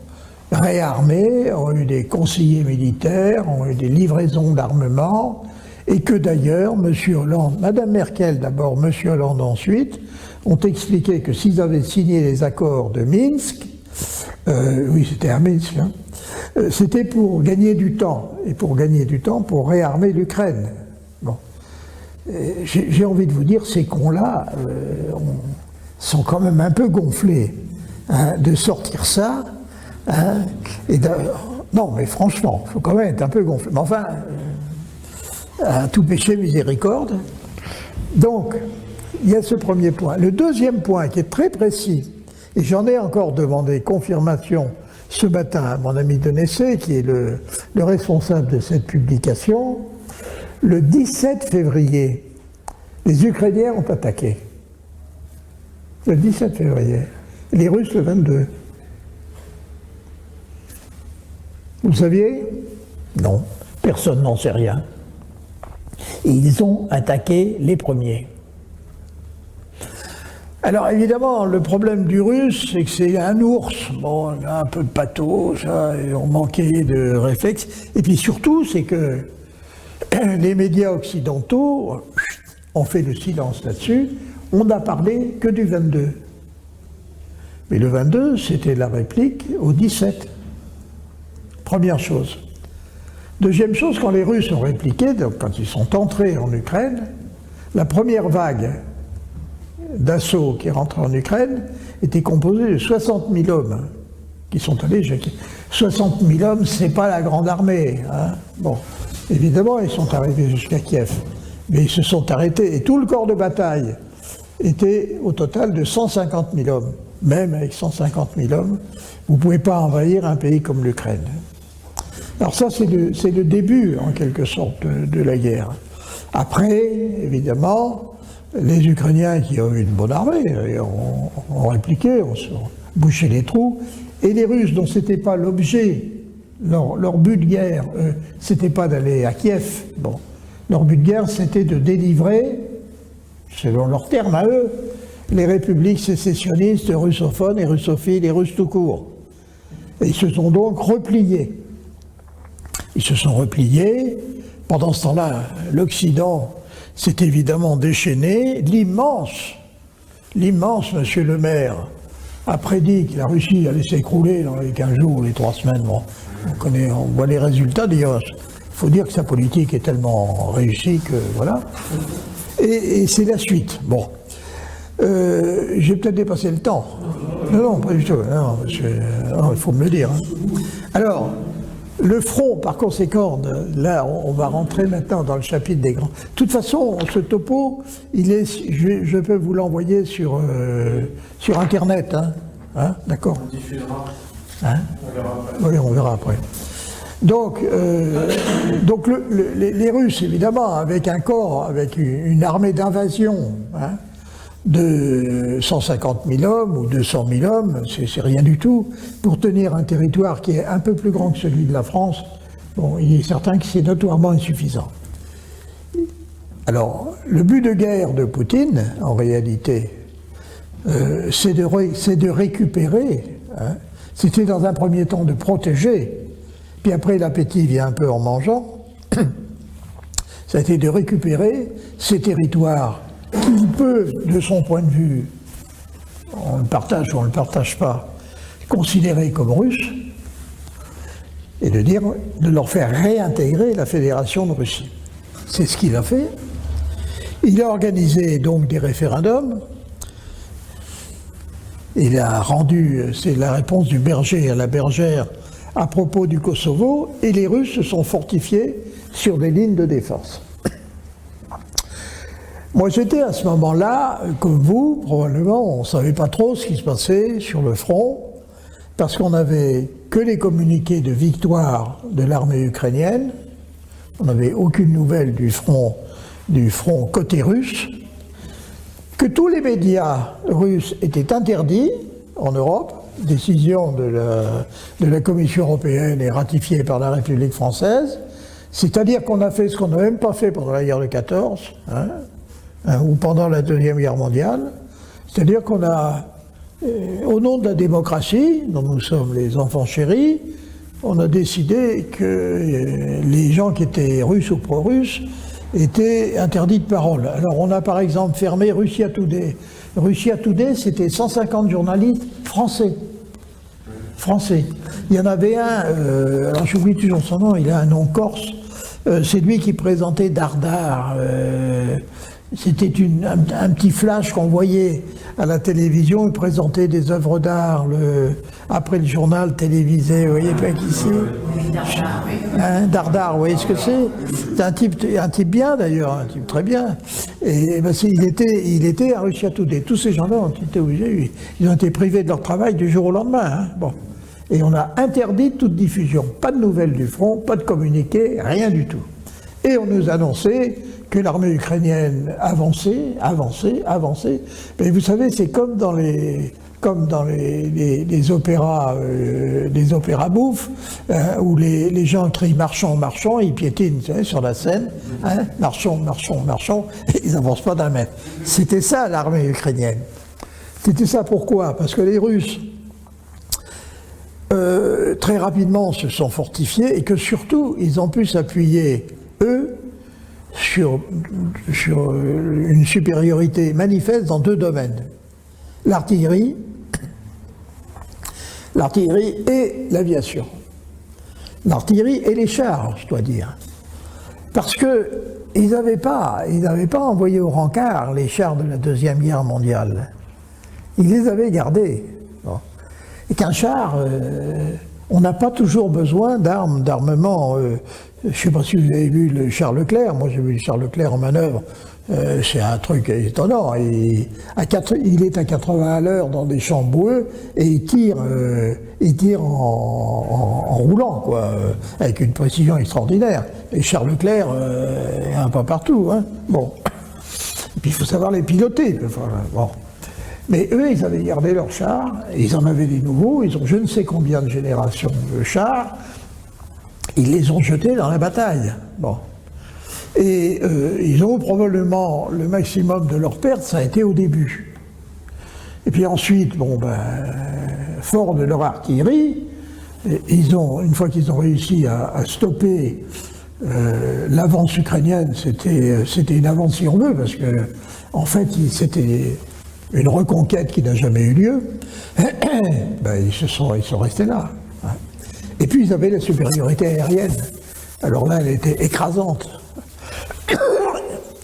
réarmés, ont eu des conseillers militaires, ont eu des livraisons d'armement, et que d'ailleurs, M. Hollande, Mme Merkel d'abord, M. Hollande ensuite, ont expliqué que s'ils avaient signé les accords de Minsk, oui c'était à Minsk, hein, c'était pour gagner du temps, et pour gagner du temps, pour réarmer l'Ukraine. Bon. J'ai envie de vous dire, ces cons-là sont quand même un peu gonflés, hein, de sortir ça, hein, non mais franchement, il faut quand même être un peu gonflé. Mais enfin, à tout péché miséricorde. Donc, il y a ce premier point. Le deuxième point, qui est très précis, Et j'en ai encore demandé confirmation ce matin à mon ami Denessé, qui est le responsable de cette publication. Le 17 février, les Ukrainiens ont attaqué. Le 17 février. Les Russes le 22. Vous le saviez? Non. Personne n'en sait rien. Et ils ont attaqué les premiers. Alors évidemment, le problème du russe, c'est que c'est un ours. Bon, on a un peu de pathos, et on manquait de réflexe. Et puis surtout, c'est que les médias occidentaux ont fait le silence là-dessus. On n'a parlé que du 22. Mais le 22, c'était la réplique au 17. Première chose. Deuxième chose, quand les Russes ont répliqué, donc quand ils sont entrés en Ukraine, la première vague d'assaut qui est rentrée en Ukraine était composée de 60 000 hommes qui sont allés. 60 000 hommes, c'est pas la grande armée. Hein. Bon, évidemment, ils sont arrivés jusqu'à Kiev, mais ils se sont arrêtés. Et tout le corps de bataille était au total de 150 000 hommes. Même avec 150 000 hommes, vous ne pouvez pas envahir un pays comme l'Ukraine. Alors ça, c'est le début, en quelque sorte, de la guerre. Après, évidemment, les Ukrainiens qui ont eu une bonne armée ont répliqué, ont bouché les trous, et les Russes, dont ce n'était pas l'objet, leur but de guerre, c'était pas d'aller à Kiev. Bon, leur but de guerre, c'était de délivrer, selon leurs termes à eux, les républiques sécessionnistes, russophones et russophiles et russes tout court. Et ils se sont donc repliés. Ils se sont repliés. Pendant ce temps-là, l'Occident s'est évidemment déchaîné. L'immense monsieur le maire a prédit que la Russie allait s'écrouler dans les 15 jours ou les 3 semaines. Bon, on voit les résultats. D'ailleurs, il faut dire que sa politique est tellement réussie que voilà. Et c'est la suite. Bon. J'ai peut-être dépassé le temps. Non, pas du tout. Non, il faut me le dire. Hein. Alors, le front, par conséquent, là, on va rentrer maintenant dans le chapitre des grands. De toute façon, ce topo, je peux vous l'envoyer sur Internet. Hein, d'accord. On diffusera. Hein, oui, on verra après. Donc les Russes, évidemment, avec un corps, avec une armée d'invasion, hein, de 150 000 hommes ou 200 000 hommes, c'est rien du tout, pour tenir un territoire qui est un peu plus grand que celui de la France. Bon, il est certain que c'est notoirement insuffisant. Alors, le but de guerre de Poutine, en réalité, c'est de récupérer, hein, c'était dans un premier temps de protéger, puis après l'appétit vient un peu en mangeant, ça a été de récupérer ces territoires qu'il peut, de son point de vue, on le partage ou on ne le partage pas, considérer comme russes, et de leur faire réintégrer la Fédération de Russie. C'est ce qu'il a fait. Il a organisé donc des référendums. Il a rendu, c'est la réponse du berger à la bergère à propos du Kosovo, et les Russes se sont fortifiés sur des lignes de défense. Moi, j'étais à ce moment-là, comme vous, probablement, on ne savait pas trop ce qui se passait sur le front, parce qu'on n'avait que les communiqués de victoire de l'armée ukrainienne, on n'avait aucune nouvelle du front côté russe, que tous les médias russes étaient interdits en Europe, décision de la Commission européenne et ratifiée par la République française, c'est-à-dire qu'on a fait ce qu'on n'a même pas fait pendant la guerre de 14, ou pendant la Deuxième Guerre mondiale, c'est-à-dire qu'on a, au nom de la démocratie, dont nous sommes les enfants chéris, on a décidé que les gens qui étaient russes ou pro-russes étaient interdits de parole. Alors on a par exemple fermé Russia Today. Russia Today, c'était 150 journalistes français. Il y en avait un, alors j'oublie toujours son nom, il a un nom corse, c'est lui qui présentait Dardar, c'était un petit flash qu'on voyait à la télévision. Ils présentaient des œuvres d'art après le journal télévisé. Vous voyez pas qu'ici hein, Dardar, vous voyez ce que c'est? C'est un type bien d'ailleurs, un type très bien. Et ben, il était à Russia Today. Tous ces gens-là ont été obligés, ils ont été privés de leur travail du jour au lendemain. Hein. Bon. Et on a interdit toute diffusion. Pas de nouvelles du front, pas de communiqué, rien du tout. Et on nous annonçait que l'armée ukrainienne avançait. Mais vous savez, c'est comme dans les opéras, les opéras bouffes, où les gens crient marchons, marchons, ils piétinent sur la scène, hein, marchons, et ils n'avancent pas d'un mètre. C'était ça l'armée ukrainienne. C'était ça pourquoi? Parce que les Russes, très rapidement, se sont fortifiés et que surtout, ils ont pu s'appuyer, eux, sur une supériorité manifeste dans deux domaines. L'artillerie et l'aviation. L'artillerie et les chars, je dois dire. Parce qu'ils n'avaient pas envoyé au rencard les chars de la Deuxième Guerre mondiale. Ils les avaient gardés. Bon. Et qu'un char, on n'a pas toujours besoin d'armement. Je ne sais pas si vous avez vu le char Leclerc. Moi, j'ai vu le char Leclerc en manœuvre. C'est un truc étonnant. Il est à 80 à l'heure dans des champs boueux et il tire en roulant, quoi, avec une précision extraordinaire. Les chars Leclerc, il n'y en a pas partout. Hein. Bon. Et puis il faut savoir les piloter. Enfin, bon. Mais eux, ils avaient gardé leurs chars, ils en avaient des nouveaux, ils ont je ne sais combien de générations de chars, ils les ont jetés dans la bataille. Bon. Et ils ont probablement le maximum de leurs pertes, ça a été au début. Et puis ensuite, bon ben, fort de leur artillerie, une fois qu'ils ont réussi à stopper l'avance ukrainienne, c'était une avance si on veut, parce que en fait, c'était une reconquête qui n'a jamais eu lieu, ben, ils sont restés là. Hein. Et puis ils avaient la supériorité aérienne. Alors là, elle était écrasante.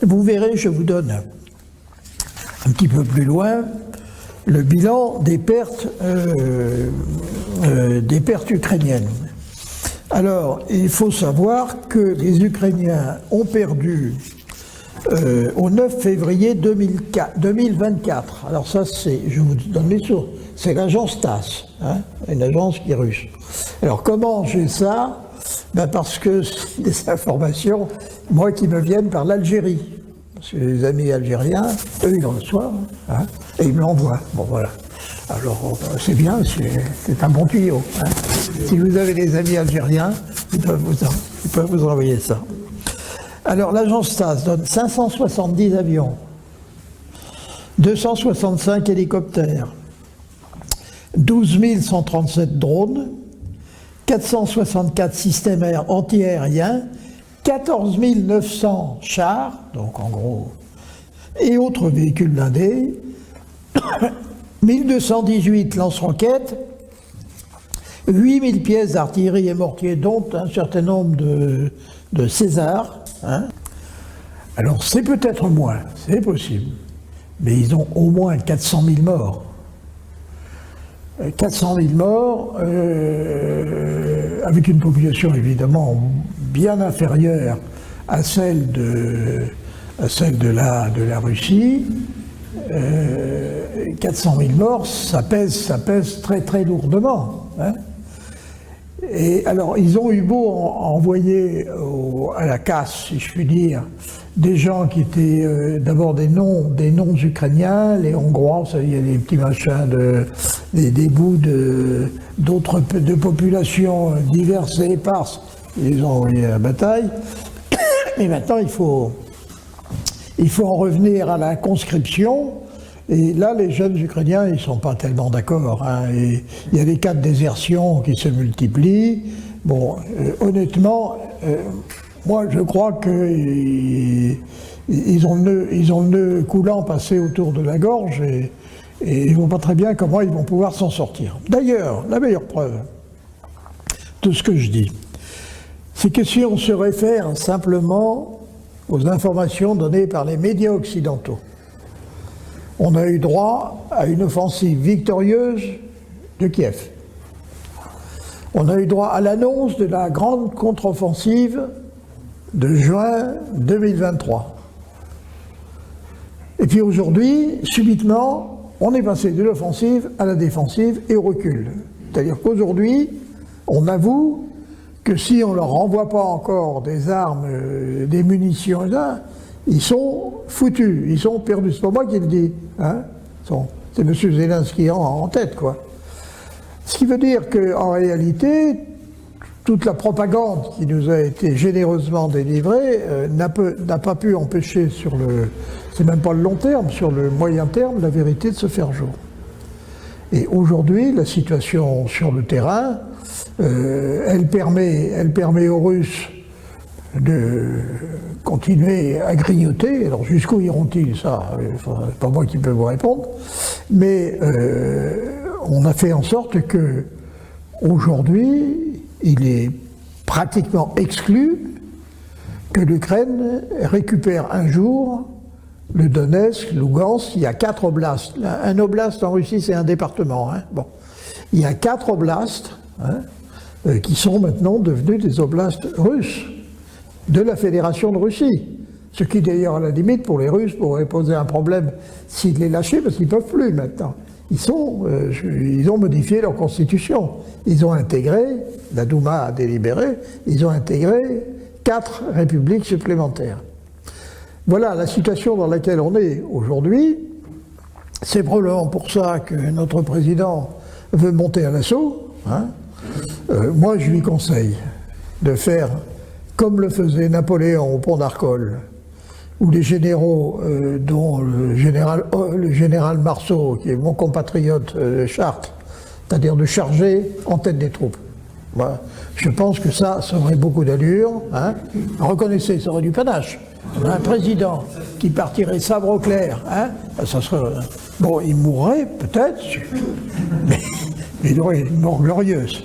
Vous verrez, je vous donne un petit peu plus loin le bilan des pertes ukrainiennes. Alors, il faut savoir que les Ukrainiens ont perdu au 9 février 2024. Alors ça, je vous donne les sources, c'est l'agence TASS, hein, une agence qui est russe. Alors comment j'ai ça? Ben parce que c'est des informations, moi, qui me viennent par l'Algérie. Parce que les amis algériens, eux, ils le reçoivent, hein, et ils me l'envoient. Bon, voilà. Alors, c'est bien, c'est un bon tuyau. Hein. Si vous avez des amis algériens, ils peuvent vous envoyer ça. Alors, l'agence TASS donne 570 avions, 265 hélicoptères, 12 137 drones, 464 systèmes anti-aériens, 14 900 chars, donc en gros, et autres véhicules blindés, 1218 lance-roquettes, 8000 pièces d'artillerie et mortiers, dont un certain nombre de César. Hein. Alors c'est peut-être moins, c'est possible, mais ils ont au moins 400 000 morts. 400 000 morts, avec une population évidemment bien inférieure à celle de la Russie. 400 000 morts, ça pèse très très lourdement. Hein. Et alors, ils ont eu beau envoyer à la casse, si je puis dire, des gens qui étaient d'abord des noms ukrainiens, les Hongrois, il y a des petits machins, des bouts de populations diverses et éparses, ils les ont envoyés à la bataille. Mais maintenant, il faut en revenir à la conscription. Et là, les jeunes Ukrainiens, ils ne sont pas tellement d'accord. Hein. Et il y a des cas de désertion qui se multiplient. Bon, honnêtement, moi, je crois qu'ils ont le nœud coulant passé autour de la gorge et ils ne voient pas très bien comment ils vont pouvoir s'en sortir. D'ailleurs, la meilleure preuve de ce que je dis, c'est que si on se réfère simplement aux informations données par les médias occidentaux. On a eu droit à une offensive victorieuse de Kiev. On a eu droit à l'annonce de la grande contre-offensive de juin 2023. Et puis aujourd'hui, subitement, on est passé de l'offensive à la défensive et au recul. C'est-à-dire qu'aujourd'hui, on avoue que si on ne leur renvoie pas encore des armes, des munitions, ils sont foutus, ils sont perdus. C'est pas moi qui le dis, hein. C'est M. Zelensky en tête, quoi. Ce qui veut dire qu'en réalité, toute la propagande qui nous a été généreusement délivrée n'a pas pu empêcher sur le, c'est même pas le long terme, sur le moyen terme, la vérité de se faire jour. Et aujourd'hui, la situation sur le terrain, elle permet aux Russes de continuer à grignoter. Alors jusqu'où iront-ils, ça, c'est pas moi qui peux vous répondre, mais on a fait en sorte que aujourd'hui, il est pratiquement exclu que l'Ukraine récupère un jour le Donetsk, Lugansk. Il y a 4 oblasts. Un oblast en Russie, c'est un département. Hein. Bon. Il y a 4 oblasts qui sont maintenant devenus des oblasts russes de la Fédération de Russie. Ce qui d'ailleurs, à la limite, pour les Russes, pourrait poser un problème s'ils les lâchaient, parce qu'ils ne peuvent plus maintenant. Ils ont modifié leur constitution. Ils ont intégré, la Douma a délibéré, ils ont intégré 4 républiques supplémentaires. Voilà la situation dans laquelle on est aujourd'hui. C'est probablement pour ça que notre président veut monter à l'assaut. Hein. Moi, je lui conseille de faire comme le faisait Napoléon au pont d'Arcole, où les généraux, dont le général Marceau, qui est mon compatriote de Chartres, c'est-à-dire de charger en tête des troupes. Voilà. Je pense que ça aurait beaucoup d'allure. Hein. Reconnaissez, ça aurait du panache. On a un président qui partirait sabre au clair. Hein. Ça serait, bon, il mourrait peut-être, mais il aurait une mort glorieuse.